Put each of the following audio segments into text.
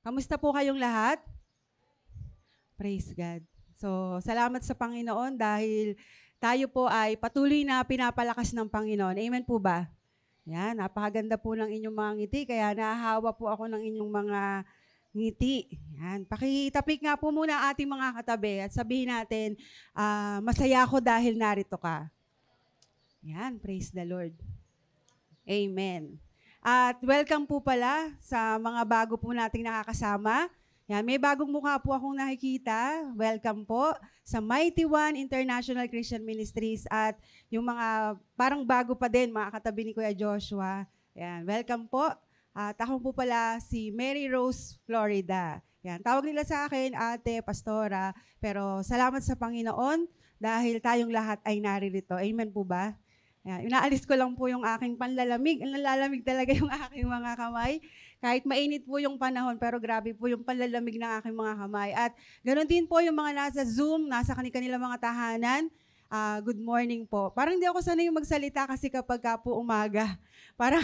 Kamusta po kayong lahat? Praise God. So, salamat sa Panginoon dahil tayo po ay patuloy na pinapalakas ng Panginoon. Amen po ba? Yan, napakaganda po ng inyong mga ngiti, kaya nahahawa po ako ng inyong mga ngiti. Yan, pakitapik nga po muna ang ating mga katabi at sabihin natin, masaya ako dahil narito ka. Yan, praise the Lord. Amen. At welcome po pala sa mga bago po nating nakakasama. Yan, may bagong mukha po akong nakikita. Welcome po sa Mighty One International Christian Ministries at yung mga parang bago pa din, mga katabi ni Kuya Joshua. Yan, welcome po. At ako po pala si Mary Rose Florida. Yan, tawag nila sa akin, ate, pastora. Pero salamat sa Panginoon dahil tayong lahat ay naririto. Amen po ba? Yan, inaalis ko lang po yung aking panlalamig. Nalalamig talaga yung aking mga kamay. Kahit mainit po yung panahon, pero grabe po yung panlalamig ng aking mga kamay. At ganoon din po yung mga nasa Zoom, nasa kanilang mga tahanan. Good morning po. Parang hindi ako sanay yung magsalita kasi kapag po umaga, parang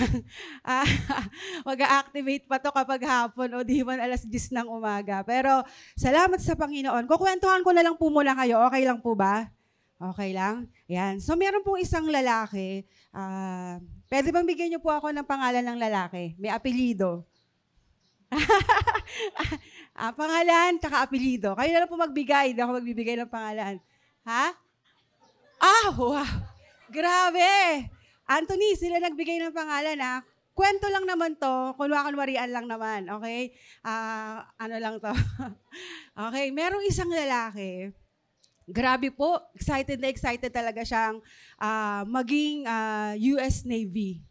mag-activate pa to kapag hapon o di man alas 10 ng umaga. Pero salamat sa Panginoon. Kukwentuhan ko na lang po muna kayo. Okay lang po ba? Okay lang? Yan. So, meron pong isang lalaki. Pwede bang bigyan niyo po ako ng pangalan ng lalaki? May apelido. Pangalan, tsaka apelido. Kayo na lang po magbigay. Hindi ako magbibigay ng pangalan. Ha? Wow. Grabe. Anthony, sila nagbigay ng pangalan, ha? Kwento lang naman to. Kunwarian lang naman. Okay? Ano lang to? Okay. Merong isang lalaki. Grabe po, excited na excited talaga siyang maging US Navy.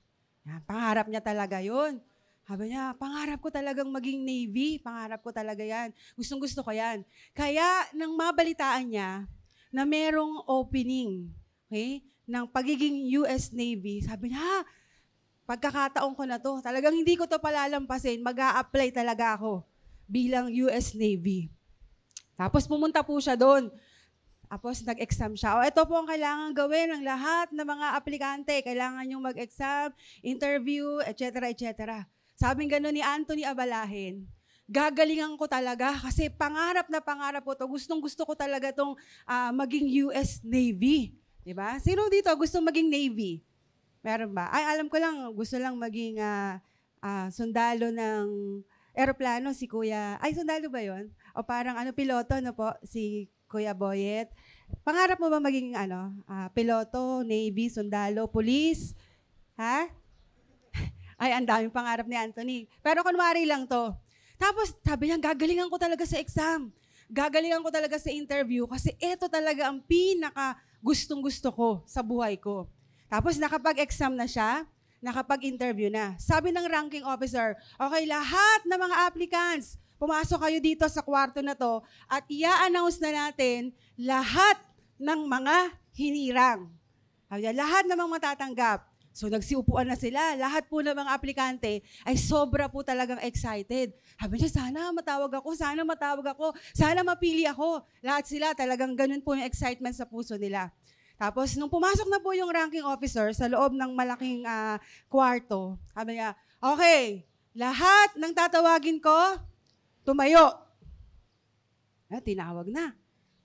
Yan, pangarap niya talaga yun. Sabi niya, pangarap ko talagang maging Navy. Pangarap ko talaga yan. Gustong-gusto ko yan. Kaya, nang mabalitaan niya na merong opening, okay, ng pagiging US Navy, sabi niya, pagkakataon ko na to. Talagang hindi ko to palalampasin. Mag-a-apply talaga ako bilang US Navy. Tapos pumunta po siya doon. Tapos nag-exam siya. Ito po ang kailangan gawin ng lahat ng mga aplikante. Kailangan nyo mag-exam, interview, etc. etc. Sabing gano'n ni Anthony Abalahin, gagalingan ko talaga kasi pangarap na pangarap ko to. Gustong-gusto ko talaga itong maging US Navy. Diba? Sino dito gustong maging Navy? Meron ba? Ay, alam ko lang, gusto lang maging sundalo ng aeroplano si Kuya. Ay, sundalo ba yon? O parang piloto, no po? Si Kuya Boyet. Pangarap mo ba maging piloto, Navy, sundalo, police? Ha? Ay, ang daming pangarap ni Anthony. Pero kunwari lang to. Tapos sabi niya, gagalingan ko talaga sa exam. Gagalingan ko talaga sa interview kasi ito talaga ang pinaka gustong-gusto ko sa buhay ko. Tapos nakapag-exam na siya, nakapag-interview na. Sabi ng ranking officer, okay, lahat ng mga applicants, pumasok kayo dito sa kwarto na to at i-announce na natin lahat ng mga hinirang. Lahat ng mga matatanggap. So nagsiupuan na sila. Lahat po ng mga aplikante ay sobra po talagang excited. Sabi niya, sana matawag ako, sana mapili ako. Lahat sila talagang ganun po yung excitement sa puso nila. Tapos nung pumasok na po yung ranking officer sa loob ng malaking kwarto, sabi niya, okay, lahat ng tatawagin ko, tumayo. Tinawag na.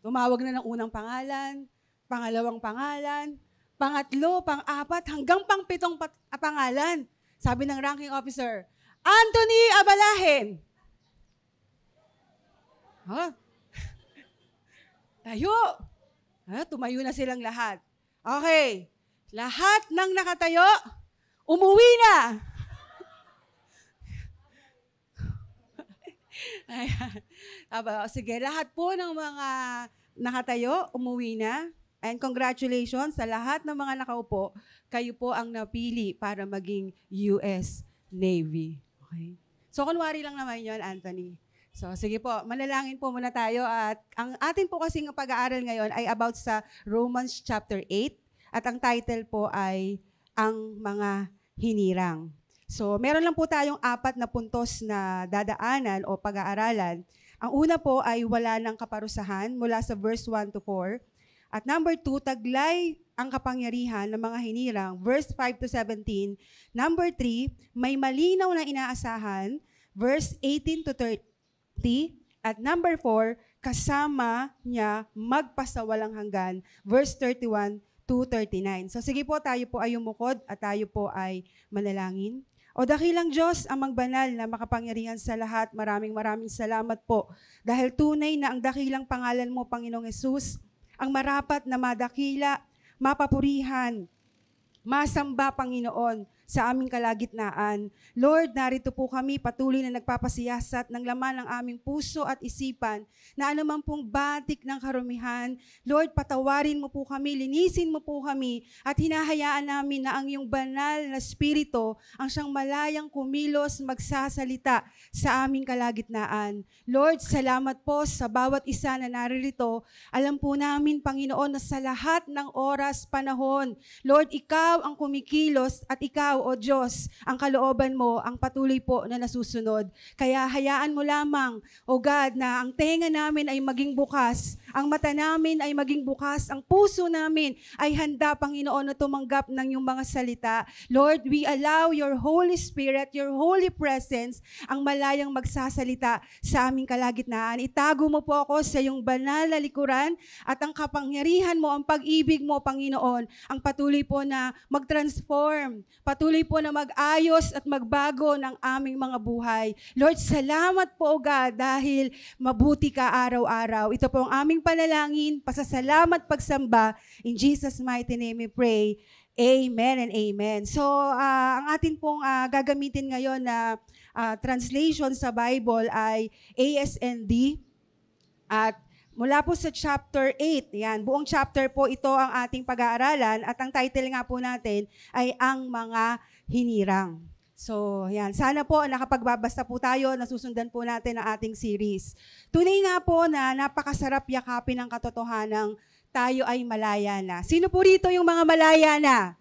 Tumawag na ng unang pangalan, pangalawang pangalan, pangatlo, pang-apat, hanggang pang-pitong pangalan. Sabi ng ranking officer, Anthony Abalahin. Tayo. Tumayo na silang lahat. Okay. Lahat ng nakatayo, umuwi na. Sige, lahat po ng mga nakatayo, umuwi na. And congratulations sa lahat ng mga nakaupo. Kayo po ang napili para maging US Navy. Okay? So, kunwari lang naman yon, Anthony. So, sige po, manalangin po muna tayo. At ang atin po kasing pag-aaral ngayon ay about sa Romans chapter 8. At ang title po ay Ang Mga Hinirang. So, meron lang po tayong 4 na puntos na dadaanan o pag-aaralan. Ang una po ay wala ng kaparusahan mula sa verse 1 to 4. At number 2, taglay ang kapangyarihan ng mga hinirang, verse 5 to 17. Number 3, may malinaw na inaasahan, verse 18 to At number 4, kasama niya magpasawalang hanggan. Verse 31 to 39. So sige po, tayo po ay umukod at tayo po ay manalangin. O dakilang Diyos, amang banal na makapangyarihan sa lahat, maraming salamat po. Dahil tunay na ang dakilang pangalan mo, Panginoong Hesus, ang marapat na madakila, mapapurihan, masamba, Panginoon, sa aming kalagitnaan. Lord, narito po kami patuloy na nagpapasiyasat ng laman ng aming puso at isipan na anumang pong batik ng karumihan. Lord, patawarin mo po kami, linisin mo po kami at hinahayaan namin na ang iyong banal na spirito ang siyang malayang kumilos magsasalita sa aming kalagitnaan. Lord, salamat po sa bawat isa na naririto. Alam po namin, Panginoon, na sa lahat ng oras, panahon, Lord, ikaw ang kumikilos at ikaw, o Diyos, ang kalooban mo, ang patuloy po na nasusunod. Kaya hayaan mo lamang, o God, na ang tenga namin ay maging bukas, ang mata namin ay maging bukas, ang puso namin ay handa, Panginoon, na tumanggap ng iyong mga salita. Lord, we allow your Holy Spirit, your Holy Presence, ang malayang magsasalita sa aming kalagitnaan. Itago mo po ako sa iyong banal na likuran at ang kapangyarihan mo, ang pag-ibig mo, Panginoon, ang patuloy po na mag-transform, patuloy po na mag-ayos at magbago ng aming mga buhay. Lord, salamat po, O God, dahil mabuti ka araw-araw. Ito po ang aming panalangin, pasasalamat, pagsamba. In Jesus' mighty name we pray. Amen and amen. So, ang atin pong gagamitin ngayon na translation sa Bible ay ASND at mula po sa chapter 8, yan, buong chapter po ito ang ating pag-aaralan at ang title nga po natin ay Ang Mga Hinirang. So, yan, sana po nakapagbabasa po tayo, nasusundan po natin ang ating series. Tunay nga po na napakasarap yakapin ang katotohanang tayo ay malaya na. Sino po rito yung mga malaya na?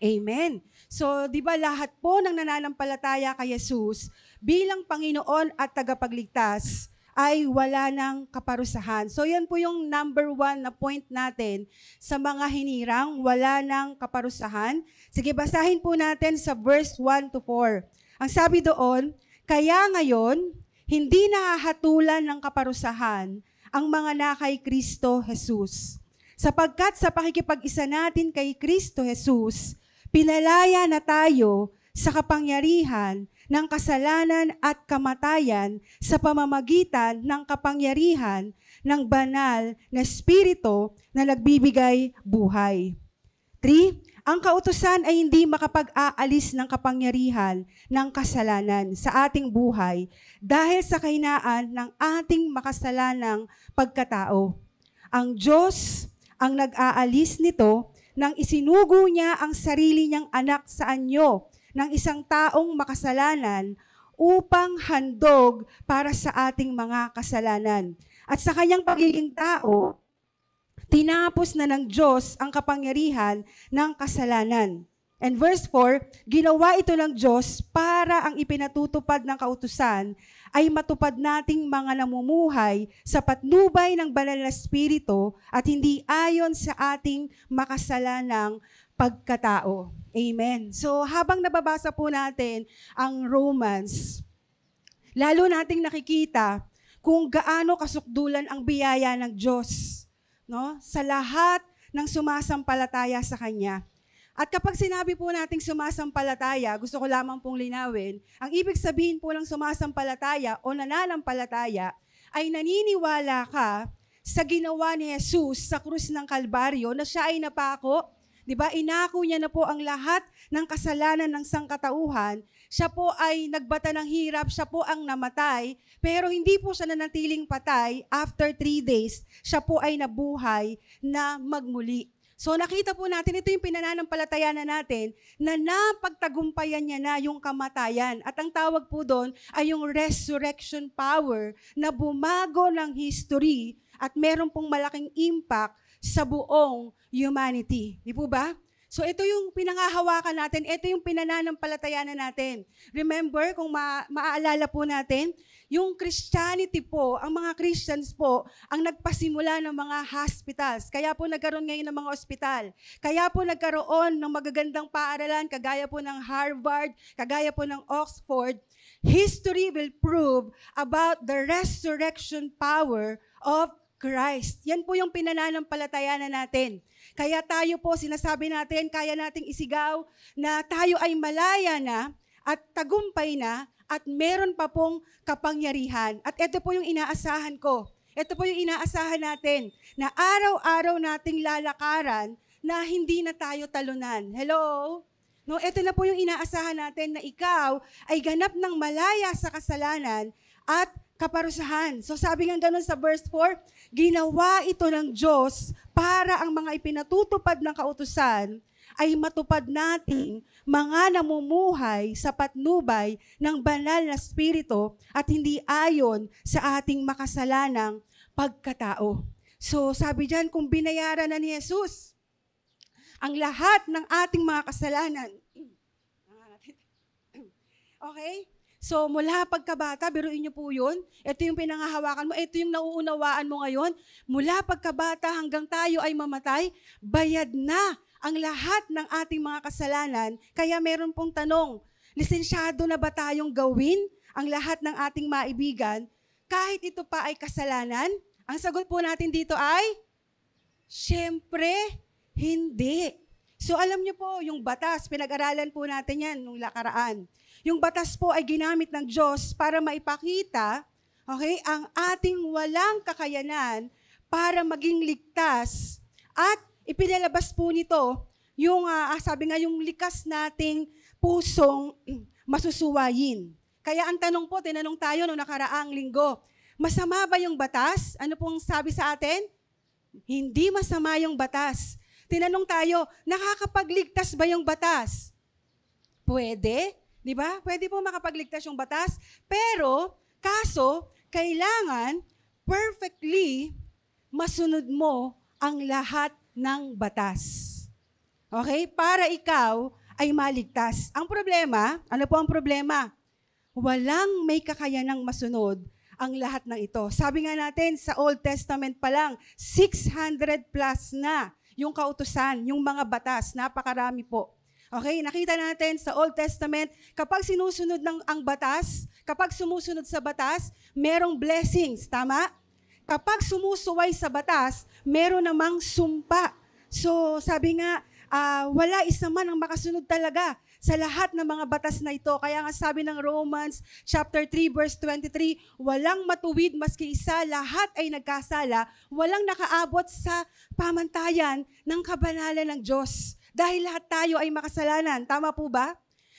Amen. So, di ba lahat po ng nananampalataya kay Jesus bilang Panginoon at tagapagligtas ay wala ng kaparusahan. So yan po yung number 1 na point natin sa mga hinirang, wala ng kaparusahan. Sige, basahin po natin sa verse 1 to 4. Ang sabi doon, kaya ngayon, hindi nahahatulan ng kaparusahan ang mga na kay Kristo Jesus. Sapagkat sa pakikipag-isa natin kay Kristo Jesus, pinalaya na tayo sa kapangyarihan ng kasalanan at kamatayan sa pamamagitan ng kapangyarihan ng banal na Espiritu na nagbibigay buhay. 3. Ang kautusan ay hindi makapag-aalis ng kapangyarihan ng kasalanan sa ating buhay dahil sa kahinaan ng ating makasalanang pagkatao. Ang Diyos ang nag-aalis nito nang isinugo niya ang sarili niyang anak sa anyo ng isang taong makasalanan upang handog para sa ating mga kasalanan. At sa kanyang pagiging tao, tinapos na ng Diyos ang kapangyarihan ng kasalanan. And verse 4, ginawa ito ng Diyos para ang ipinatutupad ng kautusan ay matupad nating mga namumuhay sa patnubay ng banal na Espiritu at hindi ayon sa ating makasalanang pagkatao. Amen. So habang nababasa po natin ang Romans, lalo nating nakikita kung gaano kasukdulan ang biyaya ng Diyos, no? Sa lahat ng sumasampalataya sa Kanya. At kapag sinabi po nating sumasampalataya, gusto ko lamang pong linawin, ang ibig sabihin po ng sumasampalataya o nananampalataya ay naniniwala ka sa ginawa ni Jesus sa krus ng Kalbaryo na siya ay napako. Diba? Inako niya na po ang lahat ng kasalanan ng sangkatauhan. Siya po ay nagbata ng hirap, siya po ang namatay, pero hindi po siya nanatiling patay. After 3 days, siya po ay nabuhay na magmuli. So nakita po natin, ito yung pinananampalatayanan natin, na napagtagumpayan niya na yung kamatayan. At ang tawag po doon ay yung resurrection power na bumago ng history at meron pong malaking impact sa buong humanity. Di po ba? So ito yung pinangahawakan natin, ito yung pinananampalatayanan natin. Remember, kung maaalala po natin, yung Christianity po, ang mga Christians po, ang nagpasimula ng mga hospitals. Kaya po nagkaroon ngayon ng mga ospital. Kaya po nagkaroon ng magagandang paaralan, kagaya po ng Harvard, kagaya po ng Oxford. History will prove about the resurrection power of Christ. Yan po yung pinananampalatayanan natin. Kaya tayo po, sinasabi natin, kaya nating isigaw na tayo ay malaya na at tagumpay na at meron pa pong kapangyarihan. At ito po yung inaasahan ko. Ito po yung inaasahan natin na araw-araw nating lalakaran na hindi na tayo talunan. Hello? No, ito na po yung inaasahan natin na ikaw ay ganap ng malaya sa kasalanan at kaparusahan. So sabi nga ganun sa verse 4, ginawa ito ng Diyos para ang mga ipinatutupad ng kautusan ay matupad nating mga namumuhay sa patnubay ng banal na spirito at hindi ayon sa ating makasalanang pagkatao. So sabi diyan, kung binayaran na ni Jesus ang lahat ng ating mga kasalanan. Okay? So, mula pagkabata, biruin niyo po yun. Ito yung pinangahawakan mo. Ito yung nauunawaan mo ngayon. Mula pagkabata hanggang tayo ay mamatay, bayad na ang lahat ng ating mga kasalanan. Kaya meron pong tanong, lisensyado na ba tayong gawin ang lahat ng ating maibigan kahit ito pa ay kasalanan? Ang sagot po natin dito ay, syempre, hindi. So, alam niyo po, yung batas, pinag-aralan po natin yan nung nakaraan. Yung batas po ay ginamit ng Diyos para maipakita, okay, ang ating walang kakayanan para maging ligtas at ipinalabas po nito yung, sabi nga, yung likas nating pusong masusuwayin. Kaya ang tanong po, tinanong tayo nung nakaraang linggo, masama ba yung batas? Ano pong sabi sa atin? Hindi masama yung batas. Tinanong tayo, nakakapagligtas ba yung batas? Pwede. Di ba? Pwede po makapagligtas yung batas. Pero, kaso, kailangan perfectly masunod mo ang lahat ng batas. Okay? Para ikaw ay maligtas. Ang problema, ano po ang problema? Walang may kakayanang masunod ang lahat ng ito. Sabi nga natin, sa Old Testament pa lang, 600 plus na yung kautusan, yung mga batas. Napakarami po. Okay, nakita natin sa Old Testament, kapag sinusunod ang batas, kapag sumusunod sa batas, merong blessings, tama? Kapag sumusuway sa batas, meron namang sumpa. So, sabi nga, wala isa man ang makasunod talaga sa lahat ng mga batas na ito. Kaya nga sabi ng Romans chapter 3 verse 23, walang matuwid maski isa, lahat ay nagkasala, walang nakaabot sa pamantayan ng kabanalan ng Diyos. Dahil lahat tayo ay makasalanan. Tama po ba?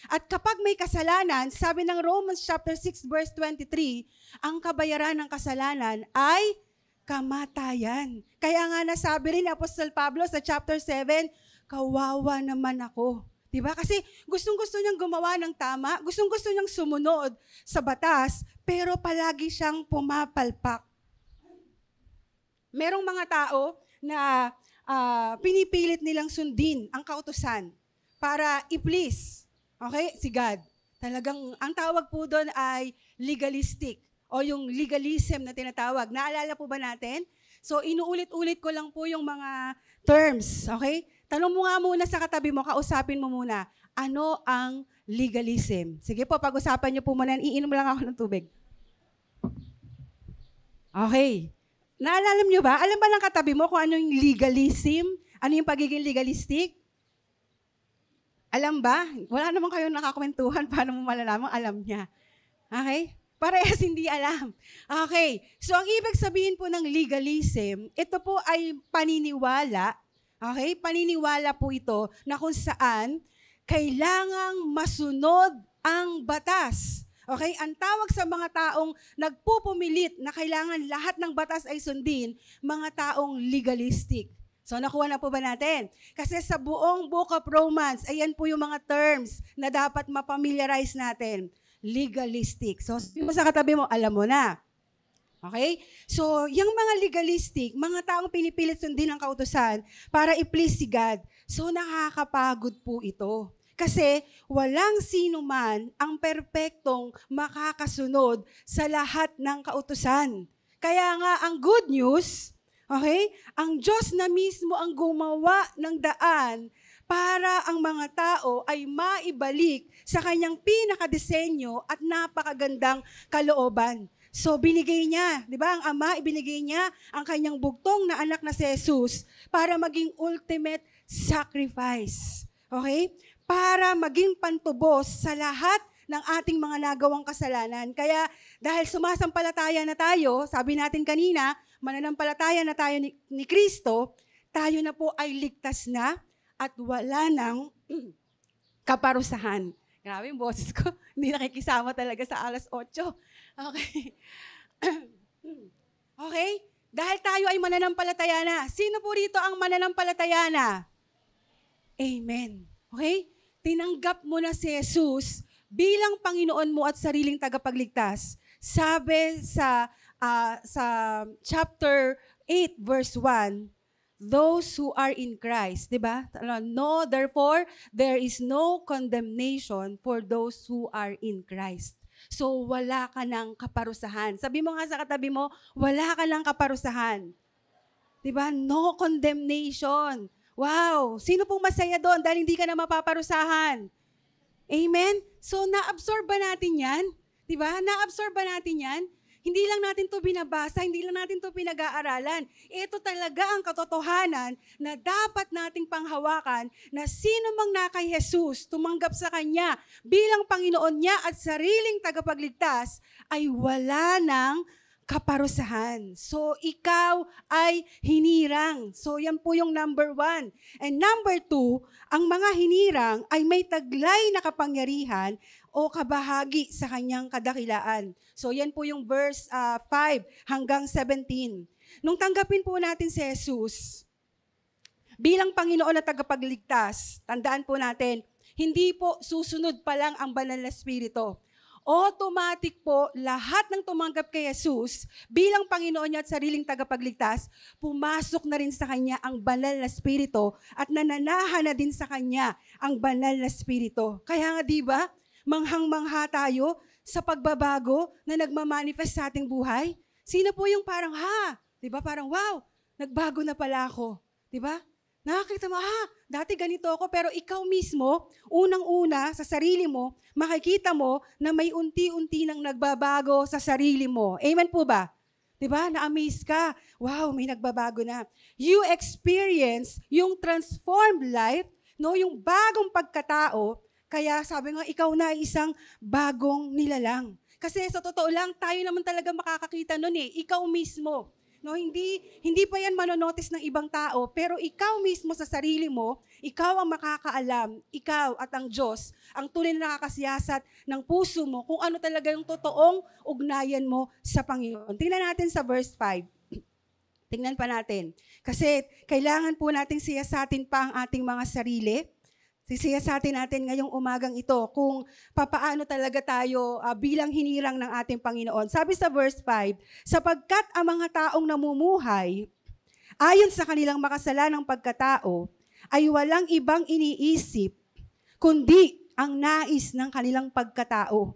At kapag may kasalanan, sabi ng Romans chapter 6 verse 23, ang kabayaran ng kasalanan ay kamatayan. Kaya nga nasabi rin ni Apostol Pablo sa chapter 7, kawawa naman ako. Diba? Kasi gustong-gusto niyang gumawa ng tama, gustong-gusto niyang sumunod sa batas, pero palagi siyang pumapalpak. Merong mga tao na pinipilit nilang sundin ang kautusan para i-please, okay, si God. Talagang, ang tawag po doon ay legalistic o yung legalism na tinatawag. Naalala po ba natin? So, inuulit-ulit ko lang po yung mga terms, okay? Tanong mo nga muna sa katabi mo, kausapin mo muna, ano ang legalism? Sige po, pag-usapan niyo po muna, iinom lang ako ng tubig. Okay. Naalala niyo ba? Alam ba ng katabi mo kung ano yung legalism? Ano yung pagiging legalistic? Alam ba? Wala naman kayong nakakwentuhan. Paano mo malalaman? Alam niya. Okay? Parehas hindi alam. Okay. So, ang ibig sabihin po ng legalism, ito po ay paniniwala. Okay? Paniniwala po ito na kung saan kailangang masunod ang batas. Okay? Ang tawag sa mga taong nagpupumilit na kailangan lahat ng batas ay sundin, mga taong legalistic. So, nakuha na po ba natin? Kasi sa buong Book of Romans, ayan po yung mga terms na dapat mapamiliarize natin. Legalistic. So, sabi mo sa katabi mo, alam mo na. Okay? So, yung mga legalistic, mga taong pinipilit sundin ang kautusan para i-please si God. So, nakakapagod po ito. Kasi walang sino man ang perpektong makakasunod sa lahat ng kautusan. Kaya nga, ang good news, okay, ang Diyos na mismo ang gumawa ng daan para ang mga tao ay maibalik sa kanyang pinakadesenyo at napakagandang kalooban. So binigay niya, di ba? Ang Ama, ibinigay niya ang kanyang bugtong na anak na si Jesus para maging ultimate sacrifice. Okay? Para maging pantubos sa lahat ng ating mga nagawang kasalanan. Kaya dahil sumasampalataya na tayo, sabi natin kanina, mananampalataya na tayo ni Kristo, tayo na po ay ligtas na at wala nang kaparusahan. Grabe yung boses ko. Hindi nakikisama talaga sa alas 8. Okay. Okay? Dahil tayo ay mananampalataya na. Sino po rito ang mananampalataya na? Amen. Okay? Tinanggap mo na si Jesus bilang Panginoon mo at sariling tagapagligtas. Sabi sa chapter 8 verse 1, those who are in Christ, di ba? No, therefore, there is no condemnation for those who are in Christ. So, wala ka ng kaparusahan. Sabi mo nga sa katabi mo, wala ka ng kaparusahan. Di ba? No condemnation. Wow! Sino pong masaya doon dahil hindi ka na mapaparusahan? Amen? So, na-absorb ba natin yan? Di ba? Na-absorb ba natin yan? Hindi lang natin to binabasa, hindi lang natin to pinag-aaralan. Ito talaga ang katotohanan na dapat nating panghawakan na sino mang na kay Jesus, tumanggap sa Kanya bilang Panginoon niya at sariling tagapagligtas, ay wala ng kaparusahan. So, ikaw ay hinirang. So, yan po yung number 1. And number 2, ang mga hinirang ay may taglay na kapangyarihan o kabahagi sa kanyang kadakilaan. So, yan po yung verse 5 hanggang 17. Nung tanggapin po natin si Jesus bilang Panginoon at tagapagligtas, tandaan po natin, hindi po susunod pa lang ang banal na Espiritu. Automatic po, lahat ng tumanggap kay Jesus bilang Panginoon niya at sariling tagapagligtas, pumasok na rin sa Kanya ang banal na Espiritu at nananahan na din sa Kanya ang banal na Espiritu. Kaya nga, di ba, manghang-mangha tayo sa pagbabago na nagmamanifest sa ating buhay? Sino po yung parang, di ba, parang, wow, nagbago na pala ako. Di ba? Nakakita mo, dati ganito ako, pero ikaw mismo, unang-una sa sarili mo, makikita mo na may unti-unti nang nagbabago sa sarili mo. Amen po ba? Diba? Na-amaze ka. Wow, may nagbabago na. You experience yung transformed life, no, yung bagong pagkatao, kaya sabi nga, ikaw na ay isang bagong nilalang. Kasi sa totoo lang, tayo naman talaga makakakita nun ikaw mismo. No, hindi pa yan manonotice ng ibang tao, pero ikaw mismo sa sarili mo, ikaw ang makakaalam, ikaw at ang Diyos, ang tunay na nakakasiyasat ng puso mo kung ano talaga yung totoong ugnayan mo sa Panginoon. Tingnan natin sa verse 5. Tingnan pa natin. Kasi kailangan po nating siyasatin pa ang ating mga sarili. Sisiyasatin natin ngayong umagang ito kung papaano talaga tayo bilang hinirang ng ating Panginoon. Sabi sa verse 5, sapagkat ang mga taong namumuhay, ayon sa kanilang makasalanang pagkatao, ay walang ibang iniisip, kundi ang nais ng kanilang pagkatao.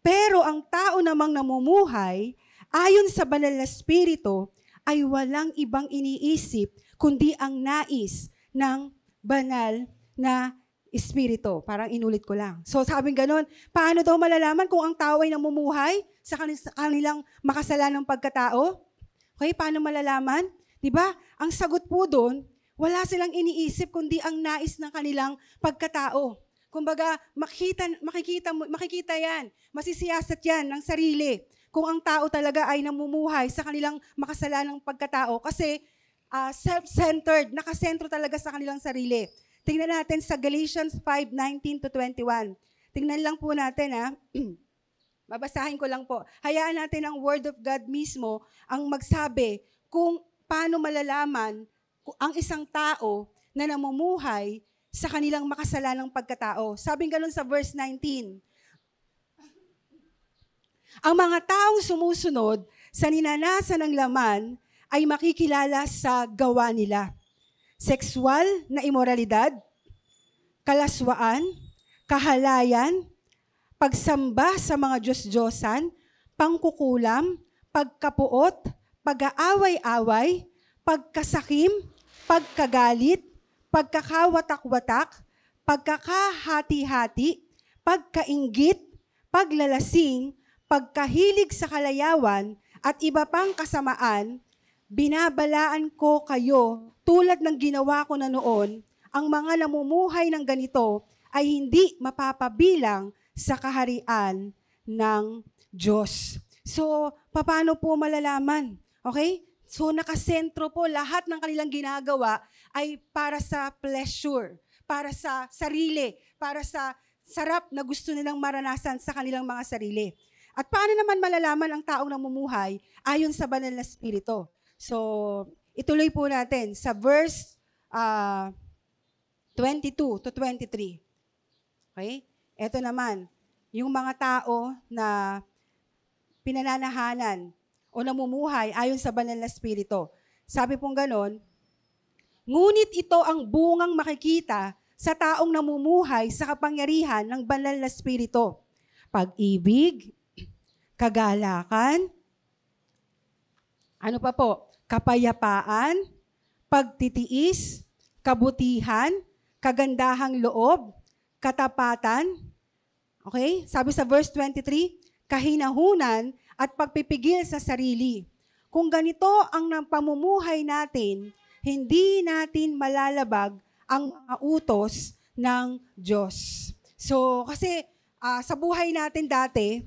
Pero ang tao namang namumuhay, ayon sa banal na Espiritu, ay walang ibang iniisip, kundi ang nais ng banal na Espiritu. Parang inulit ko lang. So sabing ganun, paano daw malalaman kung ang tao ay namumuhay sa kanilang makasalanang pagkatao? Okay, paano malalaman? Diba? Ang sagot po doon, wala silang iniisip kundi ang nais ng kanilang pagkatao. Kumbaga, makikita yan, masisiyasat yan ng sarili kung ang tao talaga ay namumuhay sa kanilang makasalanang pagkatao kasi self-centered, nakasentro talaga sa kanilang sarili. Tingnan natin sa Galatians 5:19-21. Tingnan lang po natin Babasahin ko lang po. Hayaan natin ang Word of God mismo ang magsabi kung paano malalaman ang isang tao na namumuhay sa kanilang makasalanang pagkatao. Sabing ganun sa verse 19. Ang mga taong sumusunod sa ninanasan ng laman ay makikilala sa gawa nila. Sexual na imoralidad, kalaswaan, kahalayan, pagsamba sa mga Diyos-Diyosan, pangkukulam, pagkapuot, pag-aaway-away, pagkasakim, pagkagalit, pagkakawatak-watak, pagkakahati-hati, pagkainggit, paglalasing, pagkahilig sa kalayawan, at iba pang kasamaan, binabalaan ko kayo tulad ng ginawa ko na noon, ang mga namumuhay ng ganito ay hindi mapapabilang sa kaharian ng Diyos. So, paano po malalaman? Okay? So, nakasentro po lahat ng kanilang ginagawa ay para sa pleasure, para sa sarili, para sa sarap na gusto nilang maranasan sa kanilang mga sarili. At paano naman malalaman ang taong namumuhay ayon sa banal na Espiritu? So, ituloy po natin sa verse 22 to 23. Okay? Ito naman, yung mga tao na pinananahanan o namumuhay ayon sa banal na Espiritu. Sabi pong ganon, ngunit ito ang bungang makikita sa taong namumuhay sa kapangyarihan ng banal na Espiritu. Pag-ibig, kagalakan, ano pa po? Kapayapaan, pagtitiis, kabutihan, kagandahang loob, katapatan. Okay? Sabi sa verse 23, kahinahunan at pagpipigil sa sarili. Kung ganito ang pamumuhay natin, hindi natin malalabag ang mga utos ng Diyos. So, kasi sa buhay natin dati,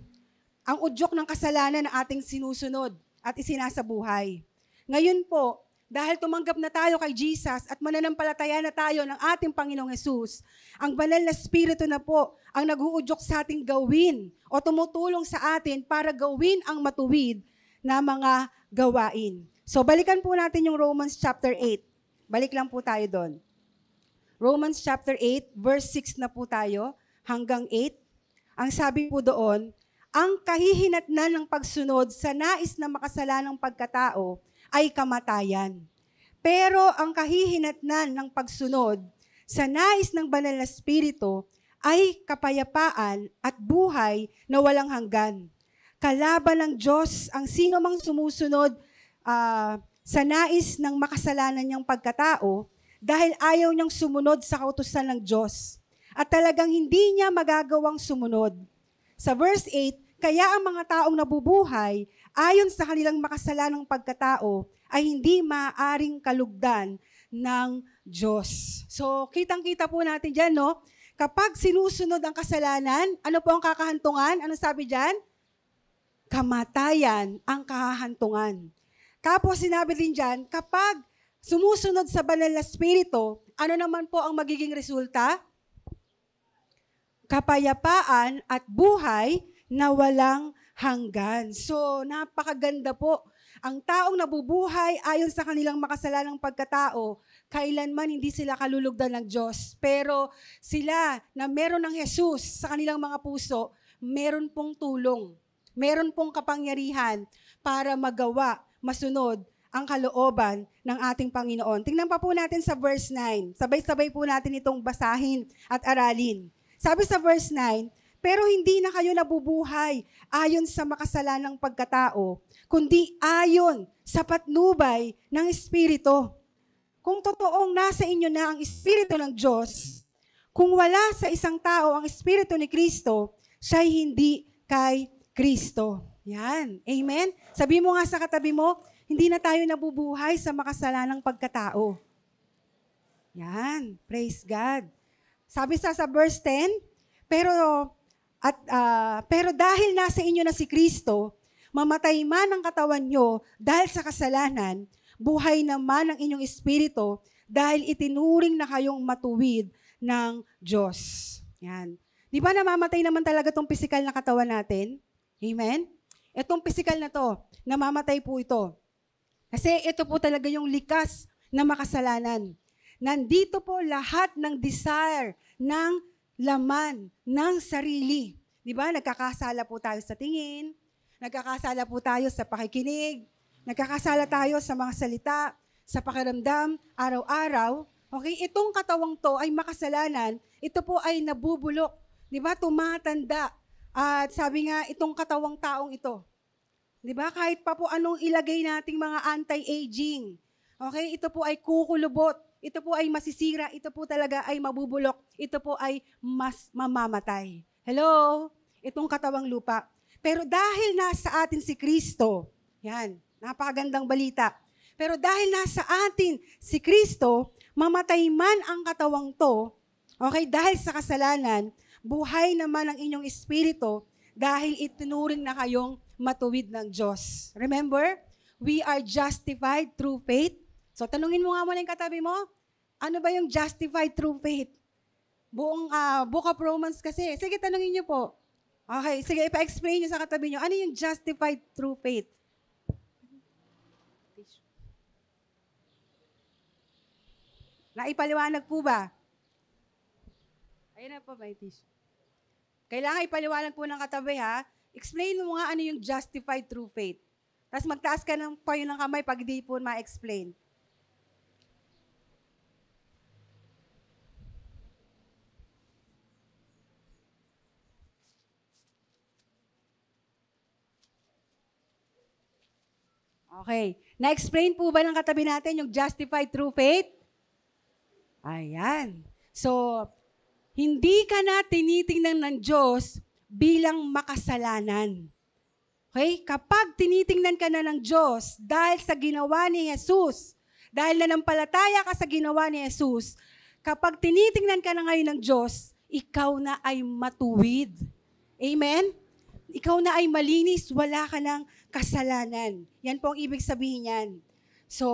ang udyok ng kasalanan na ating sinusunod at isinasabuhay. Ngayon po, dahil tumanggap na tayo kay Jesus at mananampalataya na tayo ng ating Panginoong Hesus, ang banal na Espiritu na po ang nag-uudyok sa ating gawin o tumutulong sa atin para gawin ang matuwid na mga gawain. So, balikan po natin yung Romans chapter 8. Balik lang po tayo doon. Romans chapter 8, verse 6 na po tayo hanggang 8. Ang sabi po doon, ang kahihinatnan ng pagsunod sa nais na makasalanang pagkatao ay kamatayan. Pero ang kahihinatnan ng pagsunod sa nais ng banal na Espiritu ay kapayapaan at buhay na walang hanggan. Kalaban ng Diyos ang sino mang sumusunod sa nais ng makasalanan niyang pagkatao dahil ayaw niyang sumunod sa kautusan ng Diyos. At talagang hindi niya magagawang sumunod. Sa verse 8, kaya ang mga taong nabubuhay ayon sa kanilang makasalanang pagkatao ay hindi maaaring kalugdan ng Diyos. So, kitang-kita po natin dyan, no? Kapag sinusunod ang kasalanan, ano po ang kakahantungan? Ano sabi dyan? Kamatayan ang kahahantungan. Tapos sinabi din dyan, kapag sumusunod sa banal na Espiritu, ano naman po ang magiging resulta? Kapayapaan at buhay na walang hanggan. So, napakaganda po. Ang taong nabubuhay ayon sa kanilang makasalanang pagkatao, kailanman hindi sila kalulugdan ng Diyos. Pero sila na meron ng Jesus sa kanilang mga puso, meron pong tulong. Meron pong kapangyarihan para magawa, masunod ang kalooban ng ating Panginoon. Tingnan pa po natin sa verse 9. Sabay-sabay po natin itong basahin at aralin. Sabi sa verse 9, pero hindi na kayo nabubuhay ayon sa makasalanang pagkatao, kundi ayon sa patnubay ng Espiritu. Kung totoong nasa inyo na ang Espiritu ng Diyos, kung wala sa isang tao ang Espiritu ni Kristo, siya'y hindi kay Kristo. Yan. Amen? Sabi mo nga sa katabi mo, hindi na tayo nabubuhay sa makasalanang pagkatao. Yan. Praise God. Sabi sa verse 10, pero dahil nasa inyo na si Kristo, mamatay man ang katawan nyo dahil sa kasalanan, buhay naman ang inyong espiritu dahil itinuring na kayong matuwid ng Diyos. Yan. Di ba namamatay naman talaga itong physical na katawan natin? Amen? Itong physical na to, namamatay po ito. Kasi ito po talaga yung likas na makasalanan. Nandito po lahat ng desire, ng laman, ng sarili. Di ba? Nagkakasala po tayo sa tingin, Nagkakasala po tayo sa pakikinig, nagkakasala tayo sa mga salita, sa pakiramdam, araw-araw. Okay, itong katawang to ay makasalanan, ito po ay nabubulok, di ba, tumatanda. At sabi nga, itong katawang taong ito, di ba, kahit pa po anong ilagay nating mga anti-aging, okay, ito po ay kukulubot, ito po ay masisira, ito po talaga ay mabubulok, ito po ay mas mamamatay. Hello? Itong katawang lupa. Pero dahil nasa atin si Kristo, yan, napakagandang balita. Pero dahil nasa atin si Kristo, mamatay man ang katawang to, okay, dahil sa kasalanan, buhay naman ang inyong espiritu dahil itinuring na kayong matuwid ng Diyos. Remember, we are justified through faith. So, tanungin mo nga muna yung katabi mo, ano ba yung justified through faith? Buong Book of Romans kasi. Sige, tanungin niyo po. Okay, sige, ipa-explain niyo sa katabi niyo, ano yung justified through faith? Naipaliwanag po ba? Ayun na po, may tissue. Kailangan ipaliwanag po ng katabi, ha? Explain mo nga ano yung justified through faith. Tapos magtaas ka ng payo ng kamay pag di po ma-explain. Okay. Na-explain po ba ng katabi natin yung justified through faith? Ayan. So, hindi ka na tinitingnan ng Diyos bilang makasalanan. Okay? Kapag tinitingnan ka na ng Diyos dahil sa ginawa ni Jesus, dahil nanampalataya ka sa ginawa ni Jesus, kapag tinitingnan ka na ngayon ng Diyos, ikaw na ay matuwid. Amen? Ikaw na ay malinis, wala ka ng kasalanan. Yan po ang ibig sabihin yan. So,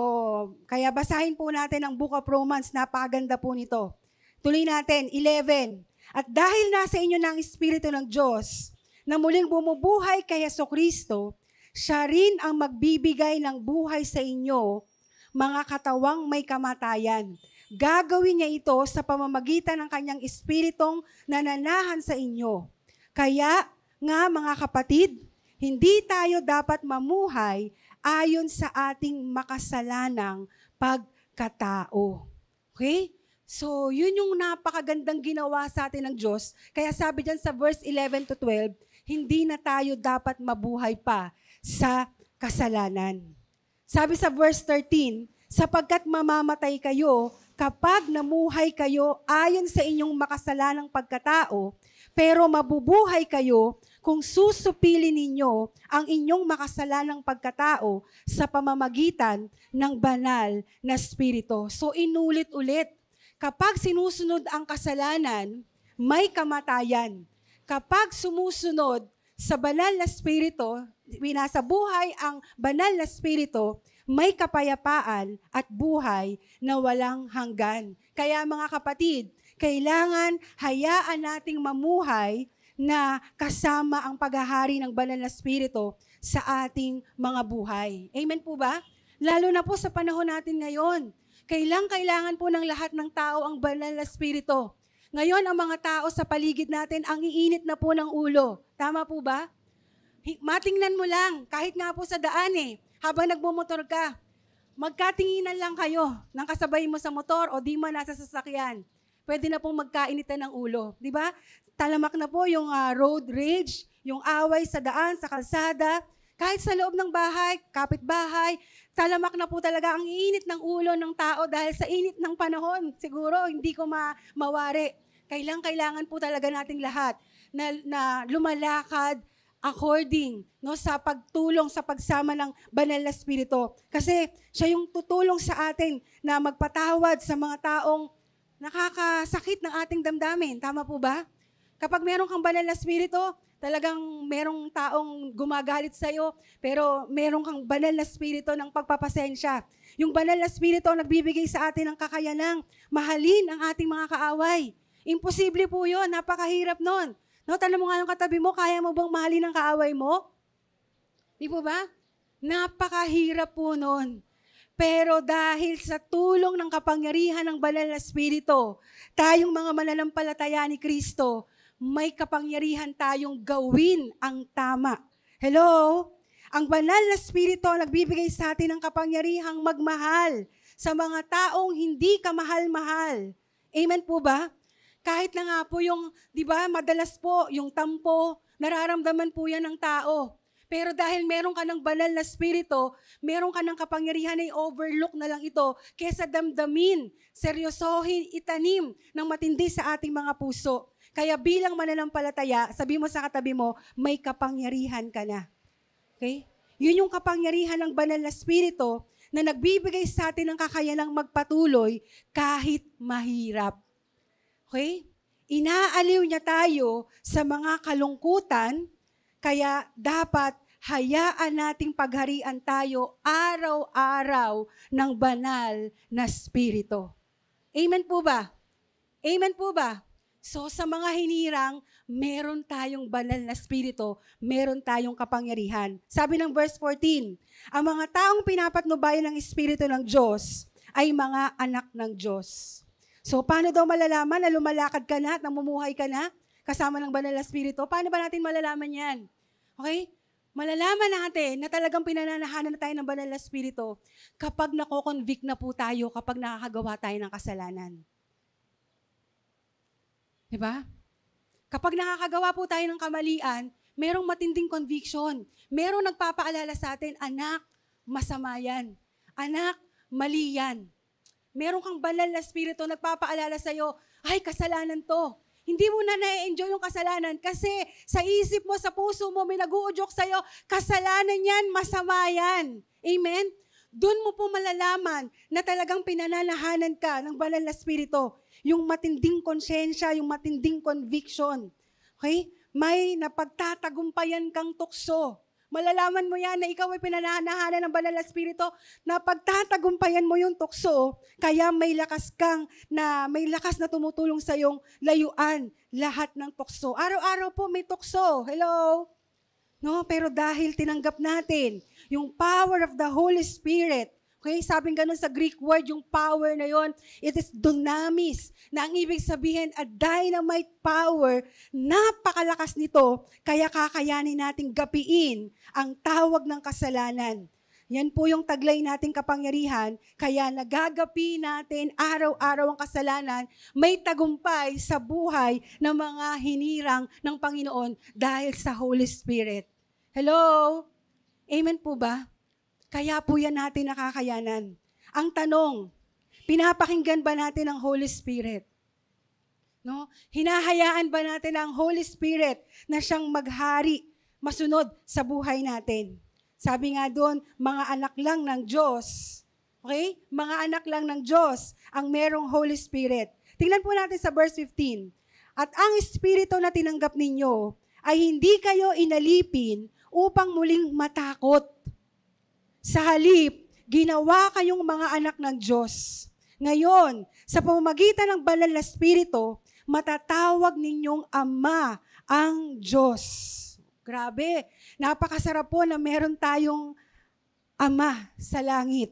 kaya basahin po natin ang Book of Romans, napakaganda po nito. Tuloy natin, 11. At dahil nasa inyo na ang Espiritu ng Diyos, na muling bumubuhay kay Jesucristo, siya rin ang magbibigay ng buhay sa inyo, mga katawang may kamatayan. Gagawin niya ito sa pamamagitan ng kanyang Espiritong nananahan sa inyo. Kaya nga mga kapatid, hindi tayo dapat mamuhay ayon sa ating makasalanang pagkatao. Okay? So, yun yung napakagandang ginawa sa atin ng Diyos. Kaya sabi dyan sa verse 11 to 12, hindi na tayo dapat mabuhay pa sa kasalanan. Sabi sa verse 13, sapagkat mamamatay kayo kapag namuhay kayo ayon sa inyong makasalanang pagkatao, pero mabubuhay kayo kung susupili ninyo ang inyong makasalanang pagkatao sa pamamagitan ng banal na Espiritu. So inulit-ulit, kapag sinusunod ang kasalanan, may kamatayan. Kapag sumusunod sa banal na Espiritu, binasa buhay ang banal na Espiritu, may kapayapaan at buhay na walang hanggan. Kaya mga kapatid, kailangan hayaan nating mamuhay na kasama ang paghahari ng banal na Espiritu sa ating mga buhay. Amen po ba? Lalo na po sa panahon natin ngayon. Kailangan po ng lahat ng tao ang banal na Espiritu. Ngayon, ang mga tao sa paligid natin, ang iinit na po ng ulo. Tama po ba? Matingnan mo lang, kahit nga po sa daan habang nagmumotor ka, magkatinginan lang kayo ng kasabay mo sa motor o di man nasa sasakyan. Pwede na pong magkainitan ng ulo. Di ba? Talamak na po yung road rage, yung away sa daan, sa kalsada. Kahit sa loob ng bahay, kapitbahay, talamak na po talaga ang init ng ulo ng tao dahil sa init ng panahon. Siguro hindi ko mawari. Kailangan po talaga nating lahat na lumalakad according sa pagtulong sa pagsama ng banal na Espiritu. Kasi siya yung tutulong sa atin na magpatawad sa mga taong nakakasakit ng ating damdamin. Tama po ba? Kapag meron kang banal na Espiritu, talagang merong taong gumagalit sa'yo, pero meron kang banal na Espiritu ng pagpapasensya. Yung banal na Espiritu ang nagbibigay sa atin ng kakayanang mahalin ang ating mga kaaway. Imposible po yun, napakahirap nun. Tanong mo nga yung katabi mo, kaya mo bang mahalin ang kaaway mo? Di po ba? Napakahirap po nun. Pero dahil sa tulong ng kapangyarihan ng banal na Espiritu, tayong mga mananampalataya ni Kristo, may kapangyarihan tayong gawin ang tama. Hello? Ang banal na Espiritu ang nagbibigay sa atin ng kapangyarihang magmahal sa mga taong hindi kamahal-mahal. Amen po ba? Kahit na nga po yung, di ba, madalas po yung tampo, nararamdaman po yan ng tao. Pero dahil meron ka ng banal na Espiritu, meron ka ng kapangyarihan na overlook na lang ito kesa damdamin, seryosohin, itanim ng matindi sa ating mga puso. Kaya bilang mananampalataya, sabi mo sa katabi mo, may kapangyarihan ka na. Okay? Yun yung kapangyarihan ng banal na Espiritu na nagbibigay sa atin ng kakayanang magpatuloy kahit mahirap. Okay? Inaaliw niya tayo sa mga kalungkutan, kaya dapat hayaan nating pagharian tayo araw-araw ng banal na Espiritu. Amen po ba? Amen po ba? So sa mga hinirang, meron tayong banal na Espiritu, meron tayong kapangyarihan. Sabi ng verse 14, ang mga taong pinapatnubayan ng Espiritu ng Diyos ay mga anak ng Diyos. So paano daw malalaman na lumalakad ka na at namumuhay ka na kasama ng banal na Espiritu? Paano ba natin malalaman yan? Okay? Malalaman natin na talagang pinananahanan na tayo ng banal na Espiritu kapag nako-convict na po tayo, kapag nakakagawa tayo ng kasalanan. Diba? Kapag nakakagawa po tayo ng kamalian, merong matinding conviction. Merong nagpapaalala sa atin, anak, masama yan. Anak, mali yan. Meron kang banal na Espiritu nagpapaalala sa'yo, ay, kasalanan to. Hindi mo na na-enjoy yung kasalanan kasi sa isip mo, sa puso mo, may nag-uudyok sa'yo, kasalanan yan, masama yan. Amen? Doon mo po malalaman na talagang pinananahanan ka ng banal na Espiritu. Yung matinding konsyensya, yung matinding conviction. Okay? May napagtatagumpayan kang tukso. Malalaman mo yan na ikaw ay pinananahanan ng banal na Espiritu, na pagtatagumpayan mo yung tukso, kaya may lakas na tumutulong sa iyong layuan lahat ng tukso. Araw-araw po may tukso. Hello? No, pero dahil tinanggap natin yung power of the Holy Spirit, okay, sabing ganun sa Greek word, yung power na yon, it is dunamis, na ang ibig sabihin, a dynamite power, napakalakas nito, kaya kakayanin nating gapiin ang tawag ng kasalanan. Yan po yung taglay nating kapangyarihan, kaya nagagapi natin araw-araw ang kasalanan, may tagumpay sa buhay ng mga hinirang ng Panginoon dahil sa Holy Spirit. Hello? Amen po ba? Kaya po yan natin nakakayanan. Ang tanong, pinapakinggan ba natin ang Holy Spirit? No? Hinahayaan ba natin ang Holy Spirit na siyang maghari, masunod sa buhay natin? Sabi nga doon, mga anak lang ng Diyos. Okay? Mga anak lang ng Diyos ang merong Holy Spirit. Tingnan po natin sa verse 15. At ang Espiritu na tinanggap ninyo ay hindi kayo inalipin upang muling matakot. Sa halip, ginawa kayong mga anak ng Diyos. Ngayon, sa pamamagitan ng banal na Espiritu, matatawag ninyong Ama ang Diyos. Grabe, napakasarap po na meron tayong Ama sa langit.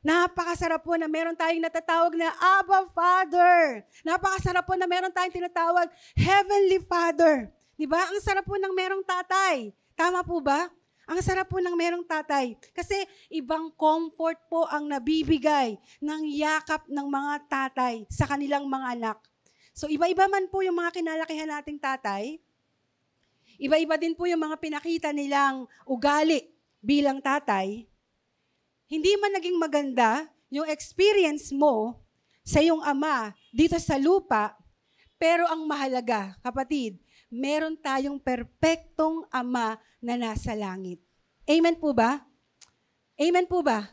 Napakasarap po na meron tayong natatawag na Abba Father. Napakasarap po na meron tayong tinatawag Heavenly Father. Diba? Ang sarap po ng merong tatay. Tama po ba? Ang sarap po ng merong tatay. Kasi ibang comfort po ang nabibigay ng yakap ng mga tatay sa kanilang mga anak. So iba-iba man po yung mga kinalakihan nating tatay. Iba-iba din po yung mga pinakita nilang ugali bilang tatay. Hindi man naging maganda yung experience mo sa iyong ama dito sa lupa, pero ang mahalaga, kapatid, meron tayong perpektong ama na nasa langit. Amen po ba? Amen po ba?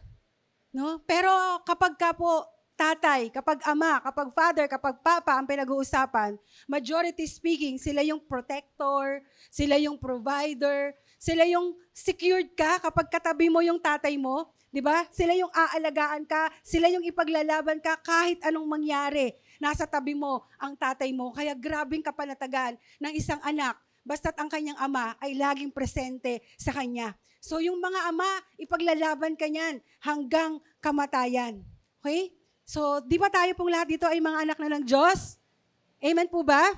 No? Pero kapag ka po tatay, kapag ama, kapag father, kapag papa ang pinag-uusapan, majority speaking, sila yung protector, sila yung provider, sila yung secured ka kapag katabi mo yung tatay mo, di ba? Sila yung aalagaan ka, sila yung ipaglalaban ka kahit anong mangyari. Nasa tabi mo ang tatay mo. Kaya grabing kapanatagan ng isang anak, basta't ang kanyang ama ay laging presente sa kanya. So yung mga ama, ipaglalaban ka niyan hanggang kamatayan. Okay? So, di ba tayo pong lahat dito ay mga anak na ng Diyos? Amen po ba?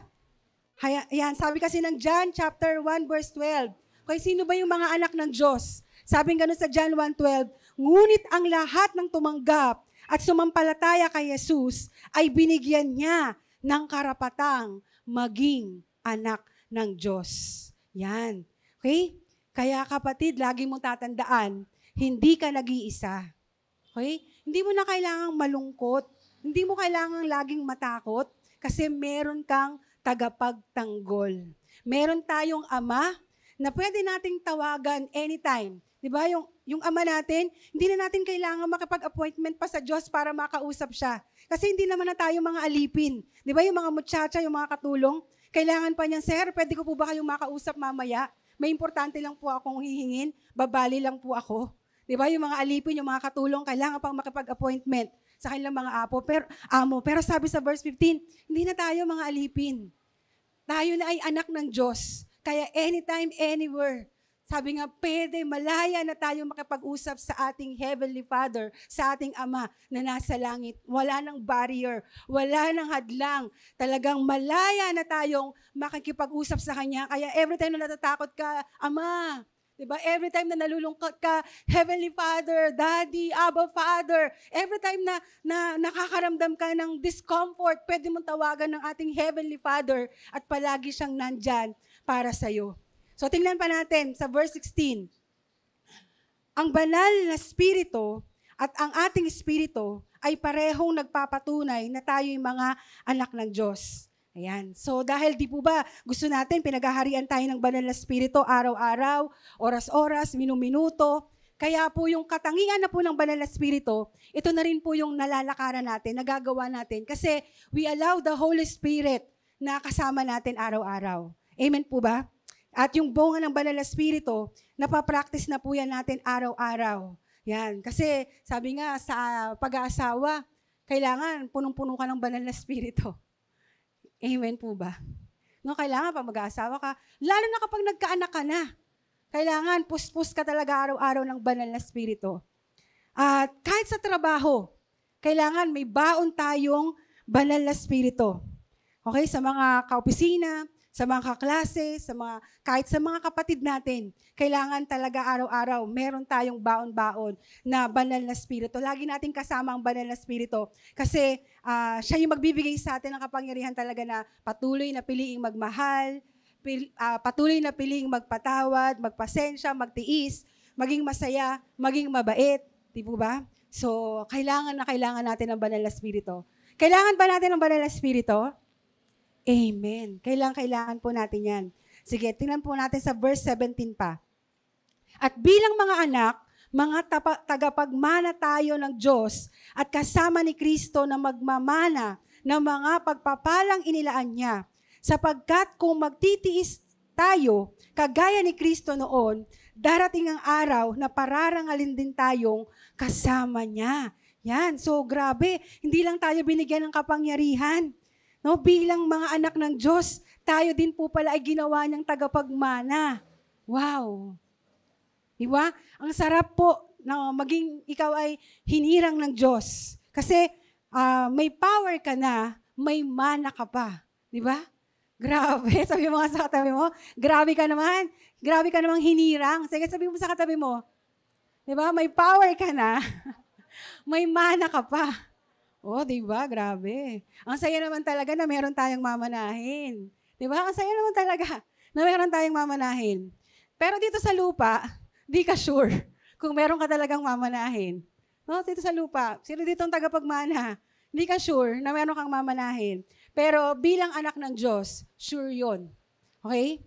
Ayan, sabi kasi ng John chapter 1 verse 12, Okay, sino ba yung mga anak ng Diyos? Sabi nga sa John 1:12, ngunit ang lahat ng tumanggap at sumampalataya kay Jesus ay binigyan niya ng karapatang maging anak ng Diyos. Yan. Okay? Kaya kapatid, lagi mong tatandaan, hindi ka nag-iisa. Okay? Hindi mo na kailangang malungkot. Hindi mo kailangang laging matakot kasi meron kang tagapagtanggol. Meron tayong Ama na pwede nating tawagan anytime. Di ba? Yung Ama natin, hindi na natin kailangan makipag-appointment pa sa Diyos para makausap siya. Kasi hindi naman na tayo mga alipin. Di ba? Yung mga muchacha, yung mga katulong, kailangan pa niyan, Sir, pwede ko po ba kayong makausap mamaya? May importante lang po akong hihingin, babali lang po ako. Di ba? Yung mga alipin, yung mga katulong, kailangan pang makipag-appointment sa kanilang mga amo. Pero sabi sa verse 15, hindi na tayo mga alipin. Tayo na ay anak ng Diyos. Kaya anytime, anywhere. Sabi nga, pwede, malaya na tayo makipag-usap sa ating Heavenly Father, sa ating Ama na nasa langit. Wala nang barrier, wala nang hadlang. Talagang malaya na tayong makikipag-usap sa Kanya. Kaya every time na natatakot ka, Ama, diba? Every time na nalulungkot ka, Heavenly Father, Daddy, Abba Father, every time na nakakaramdam ka ng discomfort, pwede mong tawagan ng ating Heavenly Father at palagi siyang nandyan para sa'yo. So tingnan pa natin sa verse 16. Ang banal na spirito at ang ating spirito ay parehong nagpapatunay na tayo'y mga anak ng Diyos. Ayan. So dahil di po ba gusto natin pinaghaharian tayo ng banal na spirito araw-araw, oras-oras, minuminuto. Kaya po yung katangian na po ng banal na spirito, ito na rin po yung nalalakaran natin, nagagawa natin. Kasi we allow the Holy Spirit na kasama natin araw-araw. Amen po ba? At yung bunga ng banal na spirito, napapractice na po yan natin araw-araw. Yan. Kasi sabi nga sa pag-aasawa, kailangan punong-puno ka ng banal na spirito. Amen po ba? No, kailangan pag mag-aasawa ka, lalo na kapag nagkaanak ka na, kailangan puspos ka talaga araw-araw ng banal na spirito. At kahit sa trabaho, kailangan may baon tayong banal na spirito. Okay, sa mga kaopisina, sa mga kaklase, kahit sa mga kapatid natin, kailangan talaga araw-araw, meron tayong baon-baon na banal na spirito. Lagi natin kasama ang banal na spirito kasi siya yung magbibigay sa atin ng kapangyarihan talaga na patuloy na piliing magmahal, patuloy na piliing magpatawad, magpasensya, magtiis, maging masaya, maging mabait. Di po ba? So, kailangan natin ng banal na spirito. Kailangan ba natin ng banal na spirito? Amen. Kailangan po natin yan. Sige, tingnan po natin sa verse 17 pa. At bilang mga anak, mga tagapagmana tayo ng Diyos at kasama ni Kristo na magmamana ng mga pagpapalang inilaan niya. Sapagkat kung magtitiis tayo, kagaya ni Kristo noon, darating ang araw na pararangalin din tayong kasama niya. Yan. So, grabe. Hindi lang tayo binigyan ng kapangyarihan. No, bilang mga anak ng Diyos, tayo din po pala ay ginawa niyang tagapagmana. Wow! Diba? Ang sarap po na maging ikaw ay hinirang ng Diyos. Kasi may power ka na, may mana ka pa. Diba? Grabe. Sabi mo nga sa katabi mo, grabe ka naman. Grabe ka namang hinirang. Sige, sabi mo sa katabi mo, diba? May power ka na, may mana ka pa. Oh, di ba? Grabe. Ang saya naman talaga na meron tayong mamanahin. Di ba? Ang saya naman talaga na meron tayong mamanahin. Pero dito sa lupa, di ka sure kung meron ka talagang mamanahin. No, dito sa lupa, sino dito ang tagapagmana? Di ka sure na meron kang mamanahin. Pero bilang anak ng Diyos, sure yun. Okay?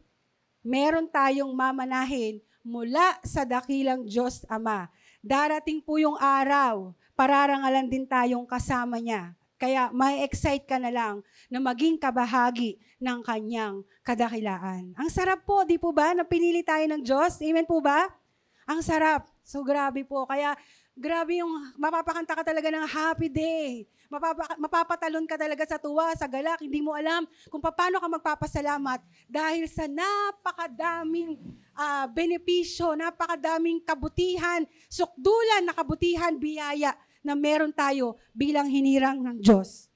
Meron tayong mamanahin mula sa dakilang Diyos Ama. Darating po yung araw, pararangalan din tayong kasama niya. Kaya may excite ka na lang na maging kabahagi ng kanyang kadakilaan. Ang sarap po, di po ba, na pinili tayo ng Diyos? Amen po ba? Ang sarap. So grabe po. Kaya grabe yung mapapakanta ka talaga ng happy day. Mapapatalon ka talaga sa tuwa, sa galak. Hindi mo alam kung paano ka magpapasalamat dahil sa napakadaming benepisyo, napakadaming kabutihan, sukdulan na kabutihan, biyaya na meron tayo bilang hinirang ng Diyos.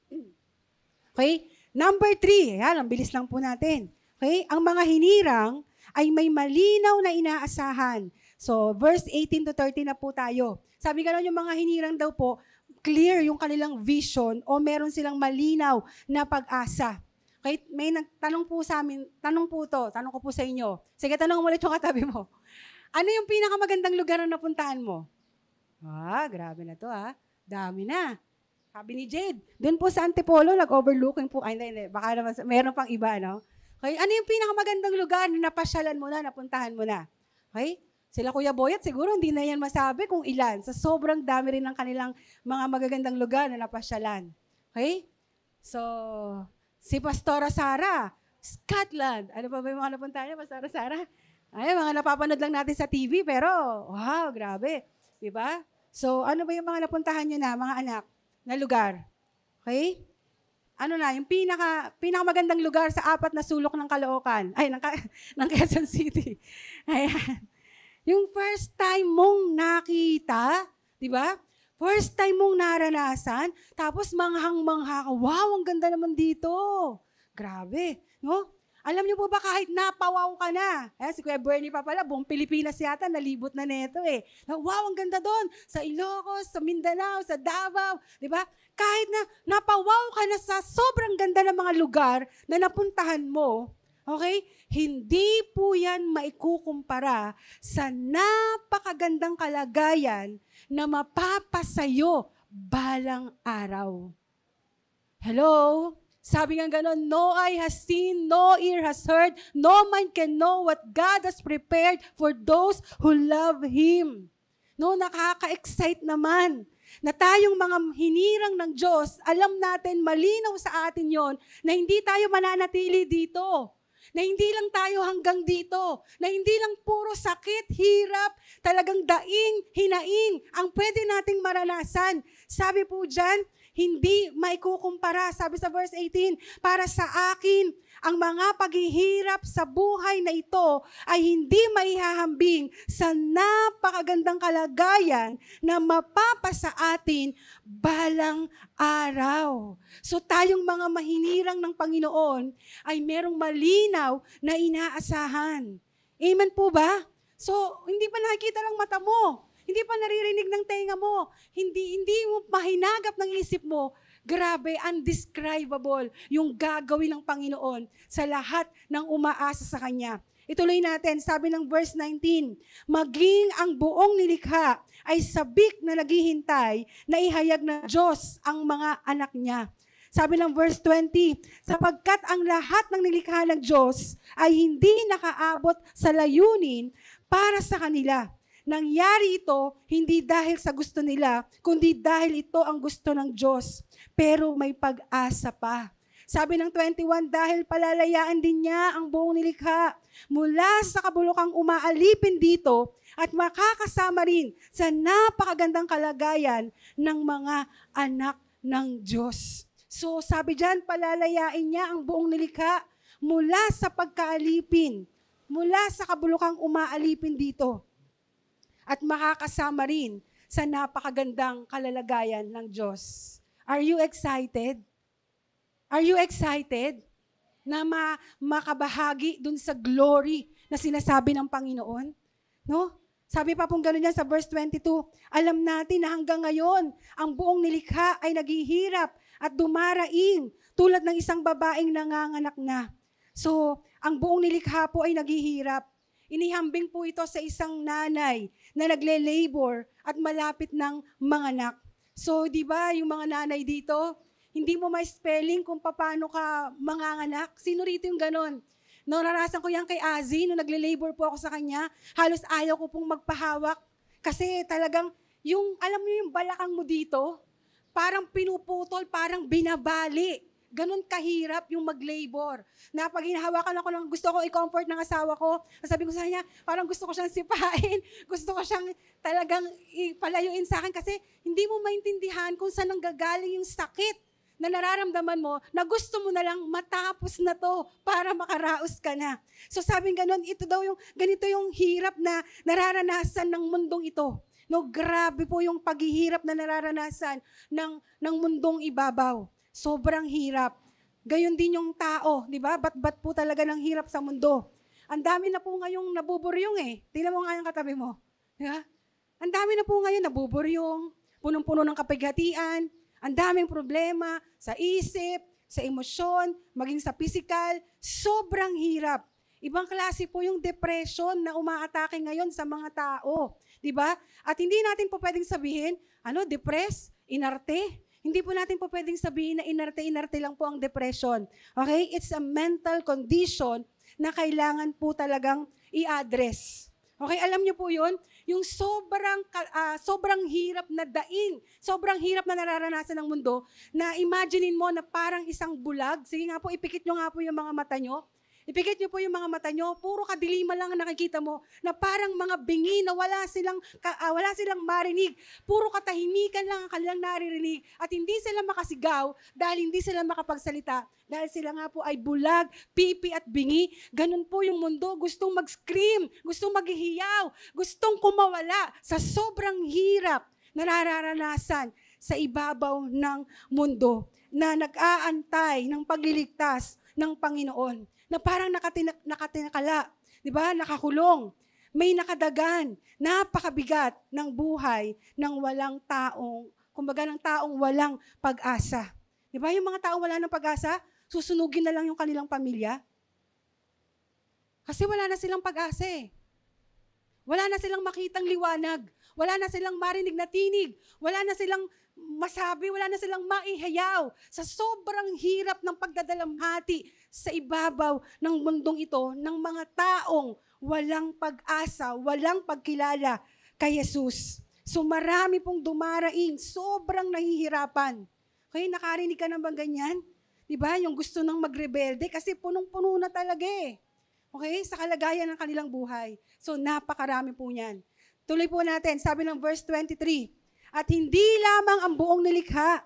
Okay? Number 3, yan, ang bilis lang po natin. Okay? Ang mga hinirang ay may malinaw na inaasahan. So, verse 18 to 30 na po tayo. Sabi gano'n yung mga hinirang daw po, clear yung kanilang vision o meron silang malinaw na pag-asa. Okay? May nagtanong po sa amin, tanong ko po sa inyo. Sige, tanong mo ulit yung katabi mo. Ano yung pinakamagandang lugar na napuntahan mo? Grabe na to Dami na. Sabi ni Jade, doon po sa Antipolo, nag-overlooking po. Ay, hindi. Baka naman, meron pang iba, no? Okay, ano yung pinakamagandang lugar na napasyalan mo na, napuntahan mo na? Okay? Sila Kuya Boyat, siguro hindi na yan masabi kung ilan. Sa sobrang dami rin ng kanilang mga magagandang lugar na napasyalan. Okay? So, si Pastora Sara, Scotland. Ano pa ba yung mga napuntahan niya, Pastora Sara? Ay, mga napapanood lang natin sa TV, pero, wow, grabe. Diba? So, ano ba yung mga napuntahan niyo na, mga anak, na lugar? Okay? Ano na, yung pinakamagandang lugar sa 4 na sulok ng Caloocan. Ay, ng Quezon City. Ayan. Yung first time mong nakita, di ba? First time mong naranasan, tapos manghang-mangha ka, wow, ang ganda naman dito. Grabe, no? Alam niyo po ba kahit napawaw ka na? Si Kuya Bernie pa pala, buong Pilipinas yata, nalibot na neto eh. Wow, ang ganda doon. Sa Ilocos, sa Mindanao, sa Davao, di ba? Kahit na napawaw ka na sa sobrang ganda ng mga lugar na napuntahan mo, okay? Hindi po yan maikukumpara sa napakagandang kalagayan na mapapasayo balang araw. Hello? Sabi nga ganon, no eye has seen, no ear has heard, no mind can know what God has prepared for those who love Him. No, nakaka-excite naman na tayong mga hinirang ng Diyos, alam natin, malinaw sa atin yon na hindi tayo mananatili dito. Na hindi lang tayo hanggang dito. Na hindi lang puro sakit, hirap, talagang daing, hinaing ang pwede nating maranasan. Sabi po dyan, hindi maikukumpara. Sabi sa verse 18, para sa akin, ang mga paghihirap sa buhay na ito ay hindi maihahambing sa napakagandang kalagayan na mapapasa atin balang araw. So tayong mga mahinirang ng Panginoon ay merong malinaw na inaasahan. Amen po ba? So, hindi pa nakikita ng mata mo. Hindi pa naririnig ng tenga mo. Hindi mo mahinagap ng isip mo. Grabe, undescribable yung gagawin ng Panginoon sa lahat ng umaasa sa Kanya. Ituloy natin, sabi ng verse 19, maging ang buong nilikha ay sabik na naghihintay na ihayag ng Diyos ang mga anak niya. Sabi ng verse 20, sapagkat ang lahat ng nilikha ng Diyos ay hindi nakaabot sa layunin para sa kanila. Nangyari ito hindi dahil sa gusto nila, kundi dahil ito ang gusto ng Diyos. Pero may pag-asa pa. Sabi ng 21, dahil palalayaan din niya ang buong nilikha mula sa kabulukang umaalipin dito at makakasama rin sa napakagandang kalagayan ng mga anak ng Diyos. So sabi diyan, palalayain niya ang buong nilikha mula sa pagkaalipin, mula sa kabulukang umaalipin dito at makakasama rin sa napakagandang kalalagayan ng Diyos. Are you excited? Are you excited na makabahagi dun sa glory na sinasabi ng Panginoon? No? Sabi pa pong gano'n yan sa verse 22, alam natin na hanggang ngayon, ang buong nilikha ay naghihirap at dumaraing tulad ng isang babaeng nanganganak na. So, ang buong nilikha po ay naghihirap. Inihambing po ito sa isang nanay na nagle-labor at malapit ng manganak. So, di ba, yung mga nanay dito, hindi mo ma-spelling kung paano ka manganganak. Sino rito yung ganon? Naranasan ko yan kay Azzy, nung nagle-labor po ako sa kanya, halos ayaw ko pong magpahawak. Kasi talagang, alam mo yung balakang mo dito, parang pinuputol, parang binabali. Ganon kahirap yung mag-labor. Na pag hinahawakan ako ng gusto ko i-comfort ng asawa ko, sabi ko sa kanya, parang gusto ko siyang sipain, gusto ko siyang talagang ipalayuin sa akin kasi hindi mo maintindihan kung saan nanggagaling yung sakit na nararamdaman mo na gusto mo na lang matapos na to para makaraos ka na. So sabing ganon, ganito yung hirap na nararanasan ng mundong ito. No, grabe po yung paghihirap na nararanasan ng mundong ibabaw. Sobrang hirap. Gayon din yung tao, di ba? Bat-bat po talaga ng hirap sa mundo. Ang dami na po ngayong nabuburyong eh. Tingnan mo nga yung katabi mo. Diba? Ang dami na po ngayon nabuburyong, punong-puno ng kapighatian, ang daming problema sa isip, sa emosyon, maging sa physical. Sobrang hirap. Ibang klase po yung depression na umaatake ngayon sa mga tao. Diba? At hindi natin po pwedeng sabihin, depressed, inarte. Hindi po natin po pwedeng sabihin na inarte lang po ang depression. Okay? It's a mental condition na kailangan po talagang i-address. Okay, alam niyo po yun? Yung sobrang hirap na daing, sobrang hirap na nararanasan ng mundo, na imaginein mo na parang isang bulag. Sige nga po, ipikit nyo nga po yung mga mata nyo. Ipikit niyo po yung mga mata nyo, puro kadiliman lang ang nakikita mo, na parang mga bingi na wala silang marinig. Puro katahimikan lang ang kanilang naririnig at hindi sila makasigaw dahil hindi sila makapagsalita. Dahil sila nga po ay bulag, pipi at bingi. Ganun po yung mundo, gustong mag-scream, gustong maghihiyaw, gustong kumawala sa sobrang hirap na nararanasan sa ibabaw ng mundo na nag-aantay ng pagliligtas ng Panginoon. Na parang nakatinakala, di ba? Nakakulong. May nakadagan, napakabigat ng buhay ng walang taong, kumbaga ng taong walang pag-asa. Di ba? Yung mga taong wala ng pag-asa, susunugin na lang yung kanilang pamilya. Kasi wala na silang pag-asa eh. Wala na silang makitang liwanag. Wala na silang marinig na tinig. Wala na silang masabi, wala na silang maihayaw sa sobrang hirap ng pagdadalamhati sa ibabaw ng mundong ito ng mga taong walang pag-asa, walang pagkilala kay Jesus. So marami pong dumaraing, sobrang nahihirapan. Okay, nakarinig ka na bang ganyan? Diba? Yung gusto nang magrebelde kasi punong-puno na talaga eh. Okay, sa kalagayan ng kanilang buhay. So napakarami po niyan. Tuloy po natin, sabi ng verse 23, at hindi lamang ang buong nilikha.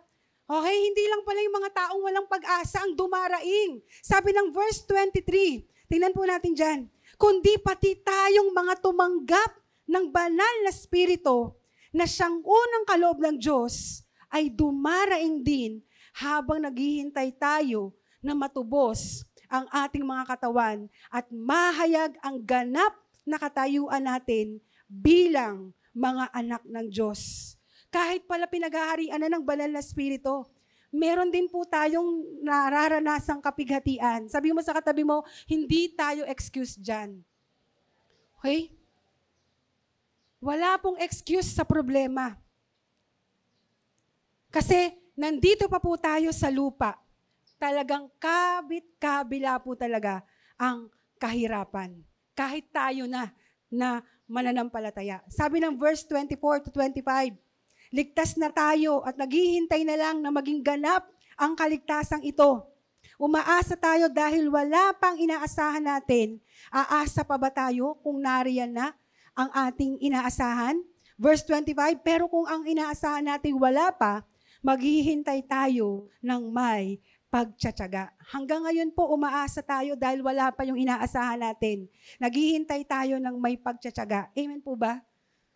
Okay, hindi lang pala yung mga taong walang pag-asa ang dumaraing. Sabi ng verse 23, tingnan po natin dyan, kundi pati tayong mga tumanggap ng banal na spirito na siyang unang kaloob ng Diyos ay dumaraing din habang naghihintay tayo na matubos ang ating mga katawan at mahayag ang ganap na katayuan natin bilang mga anak ng Diyos. Kahit pala pinaghaharian na ng banal na spirito, meron din po tayong nararanasang kapighatian. Sabi mo sa katabi mo, hindi tayo excuse dyan. Okay? Wala pong excuse sa problema. Kasi nandito pa po tayo sa lupa. Talagang kabit-kabila po talaga ang kahirapan. Kahit tayo na mananampalataya. Sabi ng verse 24 to 25, ligtas na tayo at naghihintay na lang na maging ganap ang kaligtasang ito. Umaasa tayo dahil wala pang inaasahan natin. Aasa pa ba tayo kung nariyan na ang ating inaasahan? Verse 25, pero kung ang inaasahan natin wala pa, maghihintay tayo ng may pagtsatsaga. Hanggang ngayon po, umaasa tayo dahil wala pa yung inaasahan natin. Naghihintay tayo ng may pagtsatsaga. Amen po ba?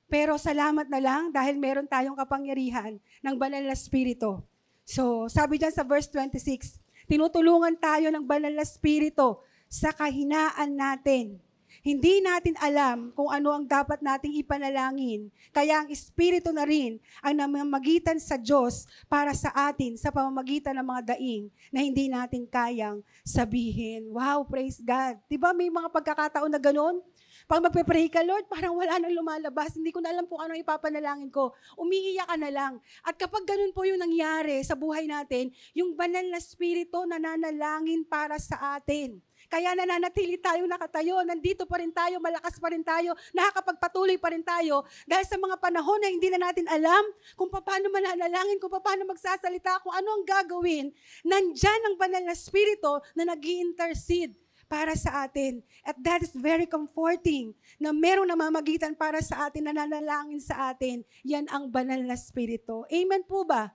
Pero salamat na lang dahil meron tayong kapangyarihan ng banal na spirito. So, sabi dyan sa verse 26, tinutulungan tayo ng banal na spirito sa kahinaan natin. Hindi natin alam kung ano ang dapat nating ipanalangin. Kaya ang Espiritu na rin ang namamagitan sa Diyos para sa atin sa pamamagitan ng mga daing na hindi natin kayang sabihin. Wow, praise God. Diba may mga pagkakataon na ganun? Pag magpe-pray ka, Lord, parang wala nang lumalabas. Hindi ko na alam kung anong ipapanalangin ko. Umiiyak ka na lang. At kapag ganun po yung nangyari sa buhay natin, yung banal na spirito nananalangin para sa atin. Kaya nananatili tayo nakatayo, nandito pa rin tayo, malakas pa rin tayo, nakakapagpatuloy pa rin tayo. Dahil sa mga panahon na hindi na natin alam kung paano mananalangin, kung paano magsasalita, kung ano ang gagawin, nandyan ang banal na spirito na nag-i-intercede para sa atin. At that is very comforting na merong namamagitan para sa atin, nananalangin sa atin. Yan ang banal na spirito. Amen po ba?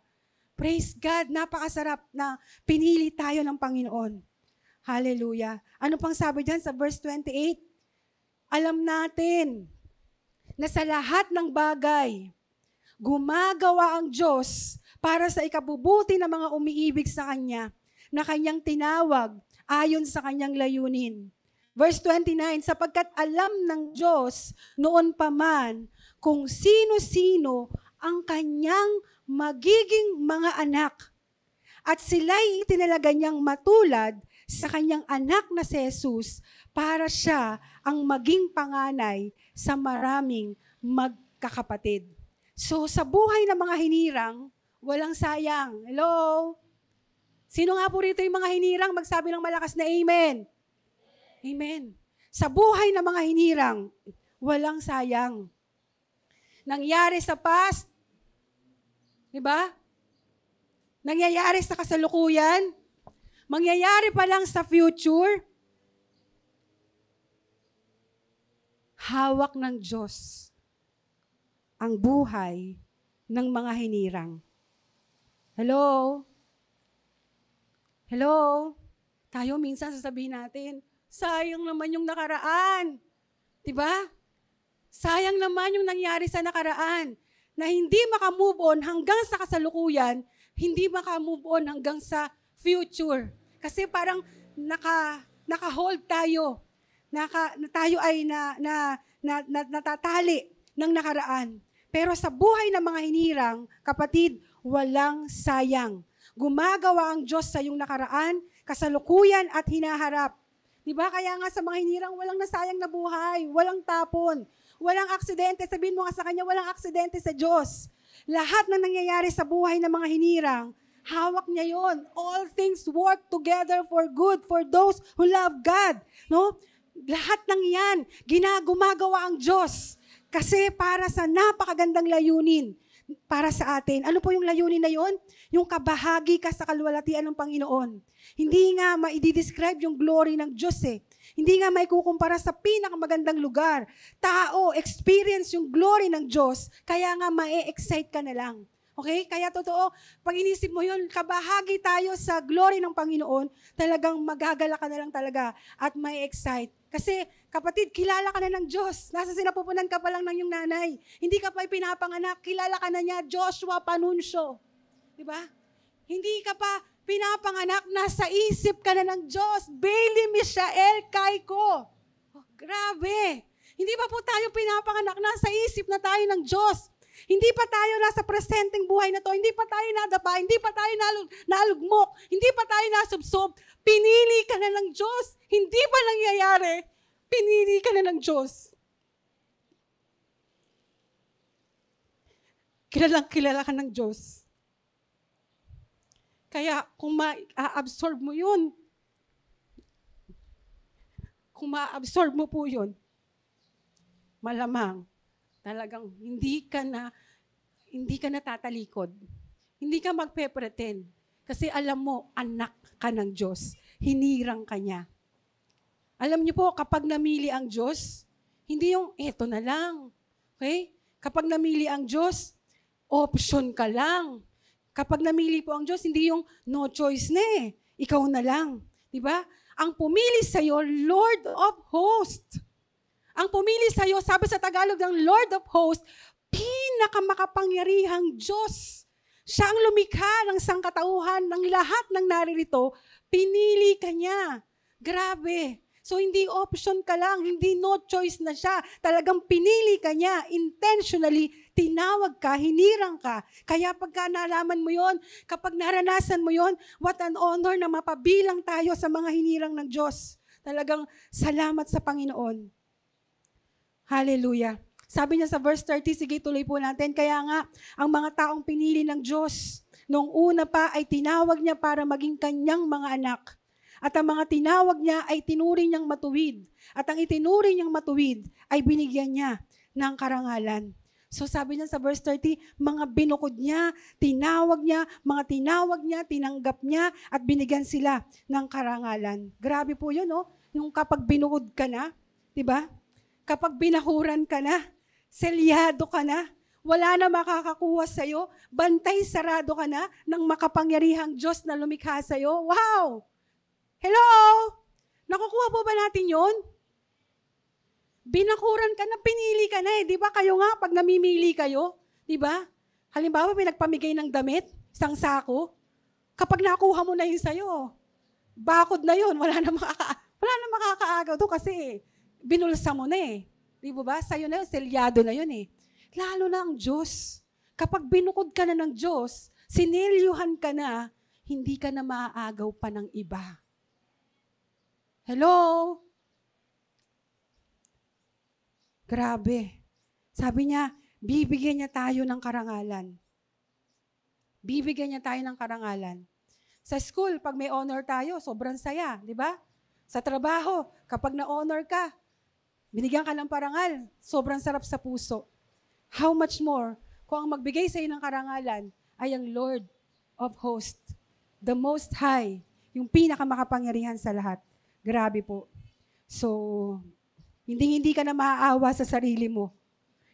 Praise God, napakasarap na pinili tayo ng Panginoon. Hallelujah. Ano pang sabi dyan sa verse 28? Alam natin na sa lahat ng bagay, gumagawa ang Diyos para sa ikabubuti ng mga umiibig sa Kanya, na Kanyang tinawag ayon sa Kanyang layunin. Verse 29, sapagkat alam ng Diyos noon pa man kung sino-sino ang kanyang magiging mga anak. At sila'y itinalaga niyang matulad sa kanyang anak na si Jesus para siya ang maging panganay sa maraming magkakapatid. So sa buhay ng mga hinirang, walang sayang. Hello? Sino nga po rito yung mga hinirang? Magsabi ng malakas na amen. Amen. Sa buhay ng mga hinirang, walang sayang. Nangyari sa past, di ba? Nangyayari sa kasalukuyan, mangyayari pa lang sa future. Hawak ng Diyos ang buhay ng mga hinirang. Hello? Hello? Tayo minsan sasabihin natin, sayang naman yung nakaraan. Diba? Sayang naman yung nangyari sa nakaraan na hindi makamove on hanggang sa kasalukuyan, hindi makamove on hanggang sa future. Kasi parang naka-hold tayo. Tayo ay natatali ng nakaraan. Pero sa buhay ng mga hinirang, kapatid, walang sayang. Gumagawa ang Diyos sa iyong nakaraan, kasalukuyan at hinaharap. Diba? Kaya nga sa mga hinirang, walang nasayang na buhay, walang tapon, walang aksidente. Sabihin mo nga sa Kanya, walang aksidente sa Diyos. Lahat na nangyayari sa buhay ng mga hinirang, hawak niya yon. All things work together for good for those who love God. No? Lahat ng yan, gumagawa ang Diyos. Kasi para sa napakagandang layunin para sa atin. Ano po yung layunin na yon? Yung kabahagi ka sa kalwalatian ng Panginoon. Hindi nga ma-describe yung glory ng Diyos eh. Hindi nga may kukumpara sa pinakamagandang lugar. Tao, experience yung glory ng Diyos, kaya nga ma-excite ka na lang. Okay? Kaya totoo, pag inisip mo yun, kabahagi tayo sa glory ng Panginoon, talagang magagala ka na lang talaga at ma-excite. Kasi kapatid, kilala ka na ng Diyos. Nasa sinapupunan ka pa lang ng iyong nanay. Hindi ka pa pinapanganak, kilala ka na niya, Joshua Panuncio. Diba? Hindi ka pa pinapanganak, nasa isip ka na ng Diyos. Bailey Michael Kaiko. Oh, grabe. Hindi pa po tayo pinapanganak, nasa isip na tayo ng Diyos. Hindi pa tayo nasa presenteng buhay na to. Hindi pa tayo nadapa. Hindi pa tayo nalugmok. Hindi pa tayo nasubsob. Pinili ka na ng Diyos. Hindi pa nangyayari. Pinili ka na ng Diyos. Kilala ka ng Diyos. Kaya kung ma-absorb mo yun, kung ma-absorb mo po yun, malamang, talagang hindi ka na tatalikod. Hindi ka magpe-pretend. Kasi alam mo, anak ka ng Diyos. Hinirang ka niya. Alam niyo po, kapag namili ang Diyos, hindi yung eto na lang. Okay? Kapag namili ang Diyos, option ka lang. Kapag namili po ang Diyos, hindi yung no choice na eh. Ikaw na lang. Diba? Ang pumili sa'yo, Lord of Hosts. Ang pumili sa'yo, sabi sa Tagalog ng Lord of Hosts, pinakamakapangyarihang Diyos. Siya ang lumikha ng sangkatauhan ng lahat ng naririto. Pinili ka niya. Grabe. So hindi option ka lang, hindi no choice na siya. Talagang pinili ka niya, intentionally, tinawag ka, hinirang ka. Kaya pagka nalaman mo yon, kapag naranasan mo yon, what an honor na mapabilang tayo sa mga hinirang ng Diyos. Talagang salamat sa Panginoon. Hallelujah. Sabi niya sa verse 30, sige tuloy po natin, kaya nga ang mga taong pinili ng Diyos, noong una pa ay tinawag niya para maging kanyang mga anak. At ang mga tinawag niya ay tinuring niyang matuwid. At ang itinuring niyang matuwid ay binigyan niya ng karangalan. So sabi niya sa verse 30, mga binukod niya, mga tinawag niya, tinanggap niya, at binigyan sila ng karangalan. Grabe po yun, no? Yung kapag binukod ka na, diba? Kapag binahuran ka na, selyado ka na, wala na makakakuha sa'yo, bantay sarado ka na ng makapangyarihang Diyos na lumikha sa'yo. Wow! Hello? Nakukuha po ba natin yun? Binakuran ka na, pinili ka na eh. Di ba kayo nga, pag namimili kayo, di ba? Halimbawa, may nagpamigay ng damit, isang sako. Kapag nakuha mo na yun sa'yo, bakod na yun, Wala na makakaagaw doon kasi binulsa mo na eh. Di ba? Sa'yo na yun, selyado na yun eh. Lalo na ang Diyos. Kapag binukod ka na ng Diyos, sinelyuhan ka na, hindi ka na maaagaw pa ng iba. Hello? Grabe. Sabi niya, bibigyan niya tayo ng karangalan. Bibigyan niya tayo ng karangalan. Sa school, pag may honor tayo, sobrang saya, di ba? Sa trabaho, kapag na-honor ka, binigyan ka ng parangal, sobrang sarap sa puso. How much more kung ang magbigay sa iyo ng karangalan ay ang Lord of Hosts, the Most High, yung pinakamakapangyarihan sa lahat. Grabe po. So, hindi ka na maaawa sa sarili mo.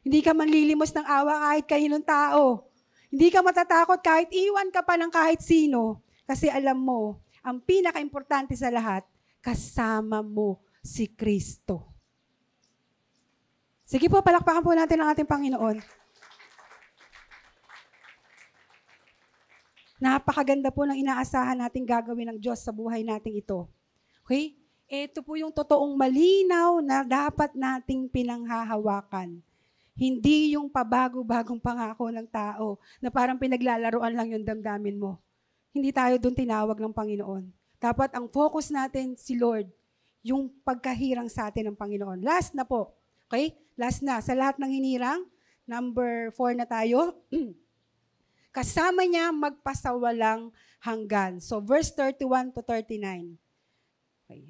Hindi ka manlilimos ng awa kahit kaninong tao. Hindi ka matatakot kahit iwan ka pa ng kahit sino. Kasi alam mo, ang pinaka-importante sa lahat, kasama mo si Kristo. Sige po, palakpakan po natin ang ating Panginoon. Napakaganda po ng inaasahan nating gagawin ng Diyos sa buhay nating ito. Okay? Ito po yung totoong malinaw na dapat nating pinanghahawakan. Hindi yung pabago-bagong pangako ng tao na parang pinaglalaruan lang yung damdamin mo. Hindi tayo doon tinawag ng Panginoon. Dapat ang focus natin si Lord, yung pagkahirang sa atin ng Panginoon. Last na po. Okay? Last na. Sa lahat ng hinirang, number 4 na tayo. Kasama niya magpasawalang hanggan. So verse 31 to 39. Okay.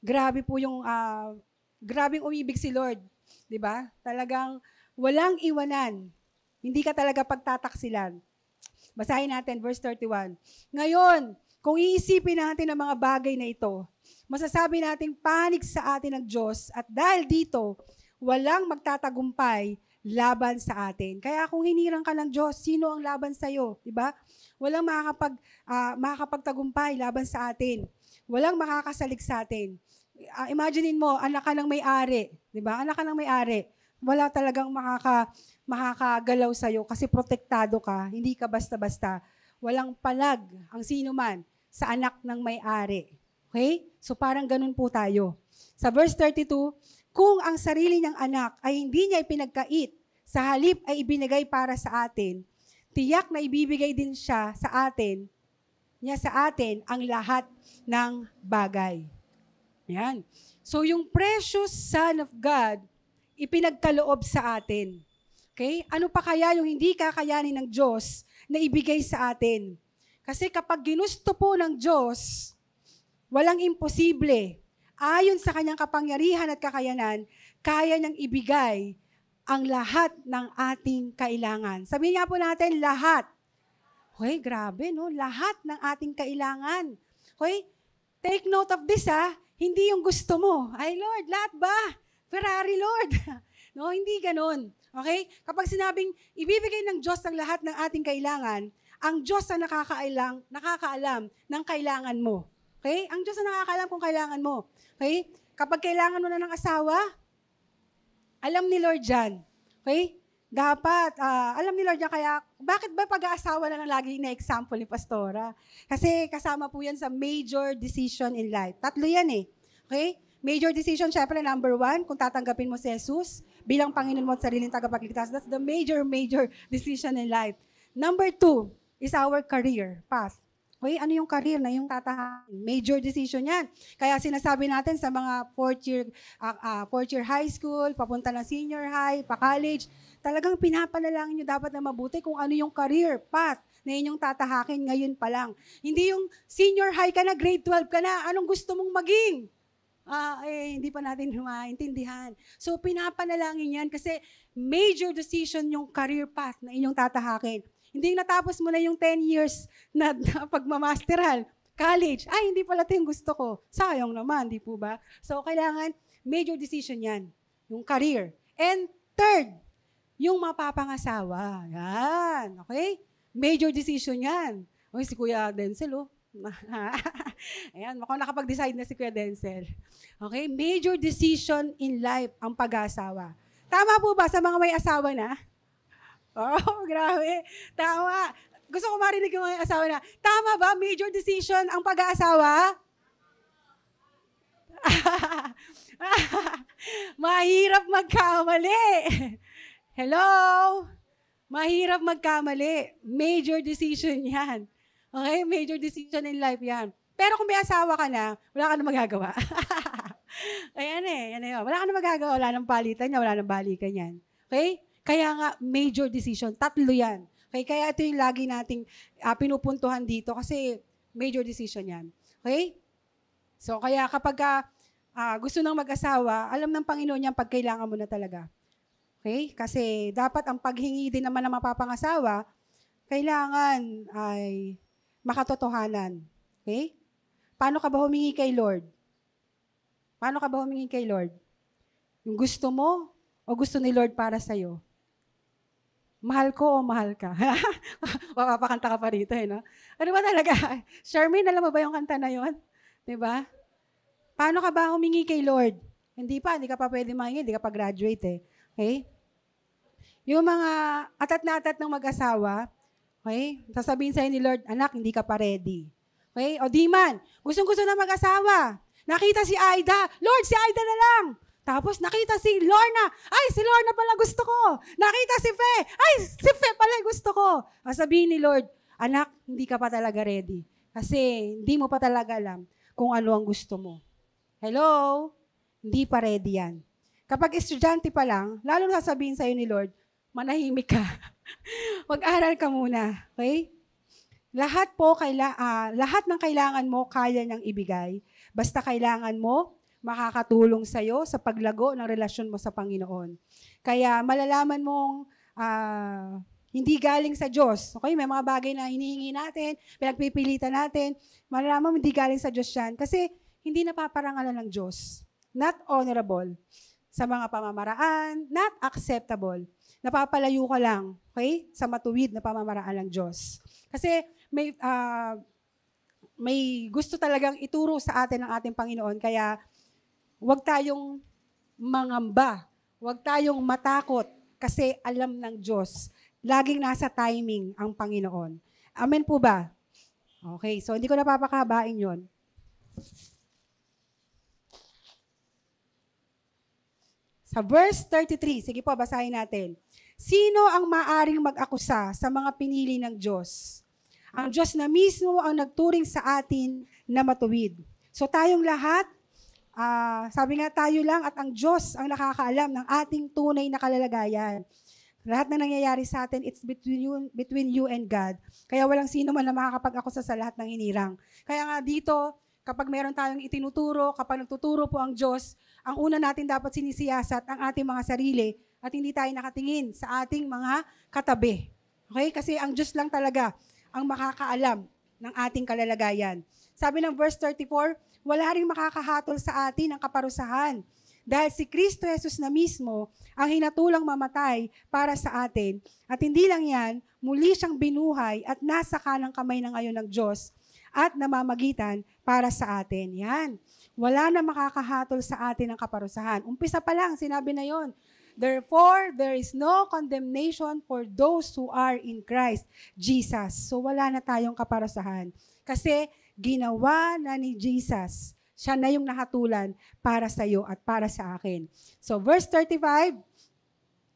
Grabe po yung, grabing umibig si Lord. Diba? Talagang walang iwanan. Hindi ka talaga pagtataksilan. Basahin natin, verse 31. Ngayon, kung iisipin natin ang mga bagay na ito, masasabi natin panig sa atin ng Diyos at dahil dito, walang magtatagumpay laban sa atin. Kaya kung hinirang ka ng Diyos, sino ang laban sa'yo? Diba? Walang makakapagtagumpay laban sa atin. Walang makakasalig sa atin. Imaginein mo, anak ka ng may-ari. Diba? Anak ka ng may-ari. Wala talagang makakagalaw sa'yo kasi protektado ka. Hindi ka basta-basta. Walang palag ang sino man sa anak ng may-ari. Okay? So parang ganun po tayo. Sa verse 32, kung ang sarili niyang anak ay hindi niya ipinagkait, sa halip ay ibinigay para sa atin, tiyak na ibibigay din siya sa atin ang lahat ng bagay. Yan. So yung precious Son of God, ipinagkaloob sa atin. Okay? Ano pa kaya yung hindi kakayanin ng Diyos na ibigay sa atin? Kasi kapag ginusto po ng Diyos, walang imposible. Ayon sa kanyang kapangyarihan at kakayanan, kaya niyang ibigay ang lahat ng ating kailangan. Sabihin nga po natin, lahat. Okay, grabe, no? Lahat ng ating kailangan. Okay? Take note of this, ha? Hindi yung gusto mo. Ay, Lord, lahat ba? Ferrari, Lord. No, hindi ganun. Okay? Kapag sinabing, ibibigay ng Diyos ang lahat ng ating kailangan, ang Diyos ang nakakaalam ng kailangan mo. Okay? Ang Diyos ang nakakaalam kung kailangan mo. Okay? Kapag kailangan mo na ng asawa, alam ni Lord yan. Okay? Dapat, alam ni Lord yan, kaya bakit ba pag-aasawa na lang lagi na-example ni Pastora? Kasi kasama po yan sa major decision in life. Tatlo yan eh. Okay? Major decision, syempre, number 1, kung tatanggapin mo si Jesus bilang Panginoon mo at sariling tagapagligtas. That's the major decision in life. Number 2 is our career path. Okay, ano yung career na yung tatahakin? Major decision yan. Kaya sinasabi natin sa mga fourth year high school, papunta ng senior high, pa-college, talagang pinapanalangin nyo dapat na mabuti kung ano yung career path na inyong tatahakin ngayon pa lang. Hindi yung senior high ka na, grade 12 ka na, anong gusto mong maging? Hindi pa natin maintindihan. So, pinapanalangin yan kasi major decision yung career path na inyong tatahakin. Hindi natapos mo na yung 10 years na pagmamasteral, college. Ay, hindi pala ito yung gusto ko. Sayang naman, di po ba? So, kailangan major decision yan, yung career. And third, yung mapapangasawa. Yan, okay? Major decision yan. Okay, si Kuya Denzel, oh. Ayan, mukhang nakapag-decide na si Kuya Denzel. Okay, major decision in life ang pag-asawa. Tama po ba sa mga may asawa na? Oh, grabe. Tama. Gusto ko marinig yung mga asawa na, tama ba, major decision ang pag-aasawa? Mahirap magkamali. Hello? Mahirap magkamali. Major decision yan. Okay? Major decision in life yan. Pero kung may asawa ka na, wala ka na magagawa. Ayan yan eh. Wala ka na magagawa. Wala nang palitan niya, wala nang balikan yan. Okay? Kaya nga, major decision. 3 yan. Okay? Kaya ito yung lagi nating pinupuntuhan dito kasi major decision yan. Okay? So, kaya kapag gusto ng mag-asawa, alam ng Panginoon yan pag kailangan mo na talaga. Okay? Kasi dapat ang paghingi din naman ng mapapangasawa, kailangan ay makatotohanan. Okay? Paano ka ba humingi kay Lord? Paano ka ba humingi kay Lord? Yung gusto mo o gusto ni Lord para sa'yo? Mahal ko o mahal ka? Mapapakanta ka pa rito eh, no? Ano ba talaga? Charmaine, alam mo ba yung kanta na yun? Diba? Paano ka ba humingi kay Lord? Hindi ka pa pwede mahingi, hindi ka pa graduate eh. Okay? Yung mga atat na atat ng mag-asawa, okay? Sasabihin sa'yo ni Lord, anak, hindi ka pa ready. Okay? O di man, gustong-gusto na mag-asawa. Nakita si Aida, Lord, si Aida na lang. Tapos nakita si Lorna, ay, si Lorna pala gusto ko. Nakita si Fe, ay, si Fe pala gusto ko. Sabihin ni Lord, anak, hindi ka pa talaga ready. Kasi hindi mo pa talaga alam kung ano ang gusto mo. Hello? Hindi pa ready yan. Kapag estudyante pa lang, lalo na sasabihin sa'yo ni Lord, manahimik ka. Mag-aral ka muna. Okay? Lahat ng kailangan mo, kaya niyang ibigay. Basta kailangan mo, makakatulong sa'yo sa paglago ng relasyon mo sa Panginoon. Kaya malalaman mong hindi galing sa Diyos. Okay? May mga bagay na hinihingi natin, pinagpipilitan natin, malalaman mo hindi galing sa Diyos yan. Kasi hindi napaparangalan ng Diyos. Not honorable. Sa mga pamamaraan, not acceptable. Napapalayo ka lang, okay? Sa matuwid na pamamaraan ng Diyos. Kasi may gusto talagang ituro sa atin ng ating Panginoon, kaya huwag tayong mangamba, huwag tayong matakot, kasi alam ng Diyos. Laging nasa timing ang Panginoon. Amen po ba? Okay, so hindi ko napapakabain yon. Sa verse 33, sige po, basahin natin. Sino ang maaring mag-akusa sa mga pinili ng Diyos? Ang Diyos na mismo ang nagturing sa atin na matuwid. So tayong lahat, sabi nga tayo lang at ang Diyos ang nakakaalam ng ating tunay na kalalagayan. Lahat na nangyayari sa atin, it's between you and God. Kaya walang sino man na makakapag-akusa sa lahat ng hinirang. Kaya nga dito, kapag meron tayong itinuturo, kapag nagtuturo po ang Diyos, ang una natin dapat sinisiyasat ang ating mga sarili at hindi tayo nakatingin sa ating mga katabi. Okay? Kasi ang Diyos lang talaga ang makakaalam ng ating kalalagayan. Sabi ng verse 34, wala ring makakahatol sa atin ang kaparusahan. Dahil si Kristo Jesus na mismo ang hinatulang mamatay para sa atin. At hindi lang yan, muli siyang binuhay at nasa kanang kamay na ngayon ng Diyos at namamagitan para sa atin. Yan. Wala na makakahatol sa atin ang kaparusahan. Umpisa pa lang, sinabi na yon. Therefore, there is no condemnation for those who are in Christ Jesus. So wala na tayong kaparusahan. Kasi ginawa na ni Jesus. Siya na yung nahatulan para sa iyo at para sa akin. So verse 35,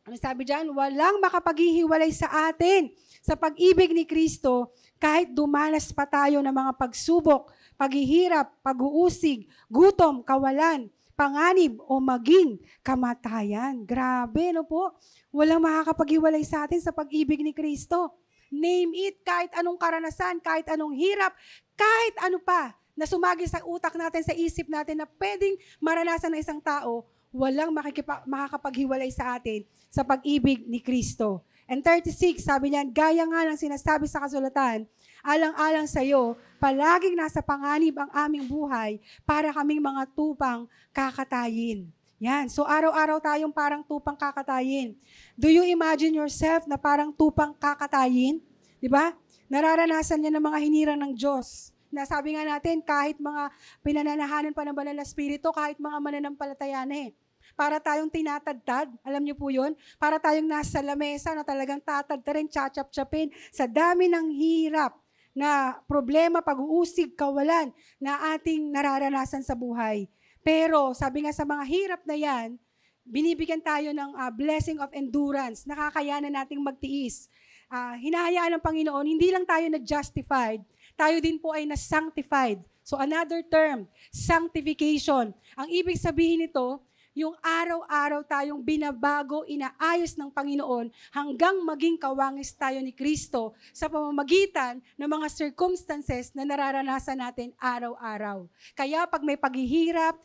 ano sabi dyan? Walang makapaghihiwalay sa atin sa pag-ibig ni Kristo kahit dumanas pa tayo ng mga pagsubok, paghihirap, pag-uusig, gutom, kawalan, panganib o maging kamatayan. Grabe, no po? Walang makakapaghiwalay sa atin sa pag-ibig ni Kristo. Name it, kahit anong karanasan, kahit anong hirap, kahit ano pa na sumagi sa utak natin, sa isip natin na pwedeng maranasan ng isang tao, walang makakapaghiwalay sa atin sa pag-ibig ni Kristo. And 36, sabi niyan, gaya nga lang sinasabi sa kasulatan, alang-alang sa iyo, palaging nasa panganib ang aming buhay para kaming mga tupang kakatayin. Yan. So araw-araw tayong parang tupang kakatayin. Do you imagine yourself na parang tupang kakatayin? Di ba? Nararanasan niya ng mga hinirang ng Diyos. Nasabi nga natin, kahit mga pinananahanan pa ng banal na spirito, kahit mga mananampalataya na para tayong tinatadtad, alam niyo po yun? Para tayong nasa lamesa na talagang tatadtarin, tsatsap-tsapin sa dami ng hirap na problema, pag-uusig, kawalan na ating nararanasan sa buhay. Pero sabi nga sa mga hirap na yan, binibigyan tayo ng blessing of endurance, nakakayanan nating magtiis. Hinahayaan ng Panginoon, hindi lang tayo na-justified, tayo din po ay na-sanctified. So another term, sanctification. Ang ibig sabihin nito, yung araw-araw tayong binabago, inaayos ng Panginoon hanggang maging kawangis tayo ni Kristo sa pamamagitan ng mga circumstances na nararanasan natin araw-araw. Kaya pag may paghihirap,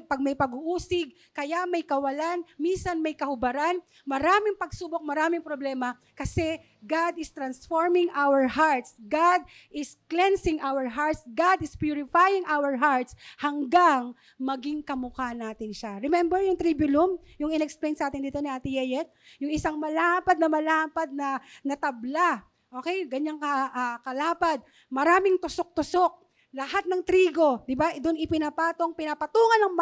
pag may pag-uusig, kaya may kawalan, minsan may kahubaran, maraming pagsubok, maraming problema, kasi God is transforming our hearts. God is cleansing our hearts. God is purifying our hearts hanggang maging kamukha natin siya. Remember yung tribulum, yung in-explain sa atin dito ni Ate Yeyet? Yung isang malapad na tabla. Okay? Ganyang kalapad. Maraming tusok-tusok. Lahat ng trigo, di ba? Doon pinapatungan ng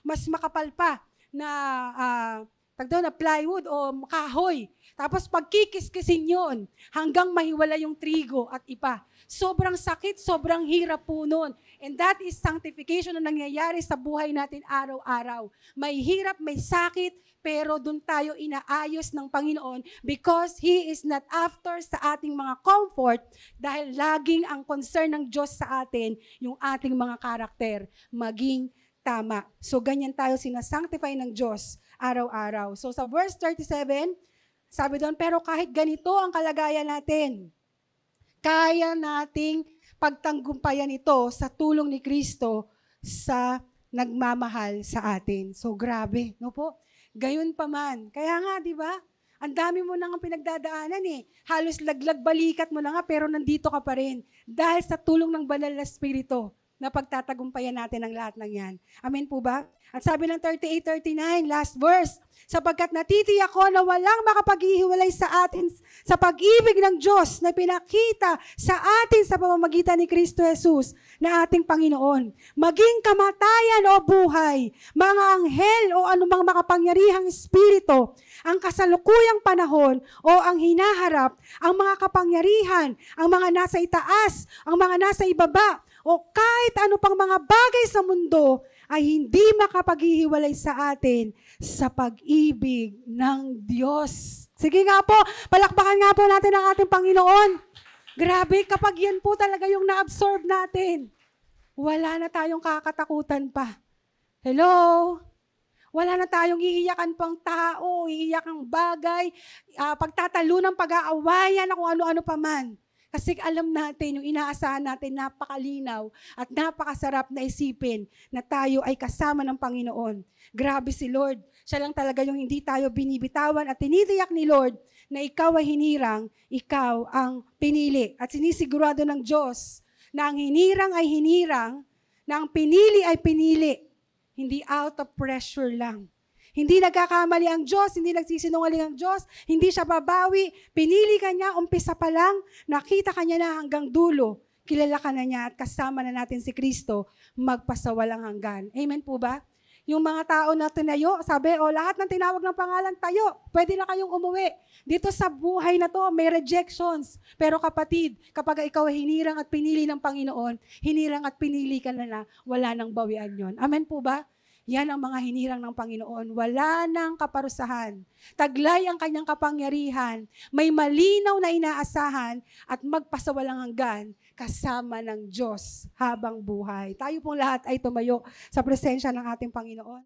mas makapal pa na na plywood o kahoy. Tapos pagkikiskisin yun hanggang mahiwala yung trigo at ipa. Sobrang sakit, sobrang hirap po nun. And that is sanctification na nangyayari sa buhay natin araw-araw. May hirap, may sakit, pero dun tayo inaayos ng Panginoon because He is not after sa ating mga comfort dahil laging ang concern ng Diyos sa atin yung ating mga karakter maging tama. So ganyan tayo sinasanctify ng Diyos araw-araw. So sa verse 37, sabi doon, pero kahit ganito ang kalagayan natin, kaya nating pagtanggumpayan ito sa tulong ni Kristo sa nagmamahal sa atin. So grabe, no po? Gayon pa man. Kaya nga, di ba? Ang dami mo nang pinagdadaanan eh. Halos laglag balikat mo na nga pero nandito ka pa rin. Dahil sa tulong ng banal na Espiritu na pagtatagumpayan natin ang lahat ng yan. Amen po ba? At sabi ng 38-39, last verse, sapagkat natitiyak ko na walang makapaghihiwalay sa atin sa pag-ibig ng Diyos na pinakita sa atin sa pamamagitan ni Kristo Jesus na ating Panginoon. Maging kamatayan o buhay, mga anghel o anumang makapangyarihang espiritu, ang kasalukuyang panahon o ang hinaharap, ang mga kapangyarihan, ang mga nasa itaas, ang mga nasa ibaba, o kahit ano pang mga bagay sa mundo ay hindi makapaghihiwalay sa atin sa pag-ibig ng Diyos. Sige nga po, palakpakan nga po natin ang ating Panginoon. Grabe, kapag yan po talaga yung na-absorb natin, wala na tayong kakatakutan pa. Hello? Wala na tayong iiyakan pang tao, iiyakang bagay, pagtatalunan, pag-aawayan, kung ano-ano pa man. Kasi alam natin, yung inaasahan natin, napakalinaw at napakasarap na isipin na tayo ay kasama ng Panginoon. Grabe si Lord. Siya lang talaga yung hindi tayo binibitawan at tinitiyak ni Lord na ikaw ay hinirang, ikaw ang pinili. At sinisigurado ng Diyos na ang hinirang ay hinirang, na ang pinili ay pinili. Hindi out of pressure lang. Hindi nagkakamali ang Diyos, hindi nagsisinungaling ang Diyos, hindi siya babawi. Pinili ka niya, umpisa pa lang, nakita ka niya na hanggang dulo. Kilala ka na niya at kasama na natin si Kristo, magpasawalang hanggan. Amen po ba? Yung mga tao na tinayo, sabi, lahat ng tinawag ng pangalan, tayo, pwede na kayong umuwi. Dito sa buhay na to, may rejections. Pero kapatid, kapag ikaw ay hinirang at pinili ng Panginoon, hinirang at pinili ka na wala nang bawian yon. Amen po ba? Yan ang mga hinirang ng Panginoon. Wala nang kaparusahan. Taglay ang kanyang kapangyarihan. May malinaw na inaasahan at magpasawalang hanggan kasama ng Diyos habang buhay. Tayo pong lahat ay tumayo sa presensya ng ating Panginoon.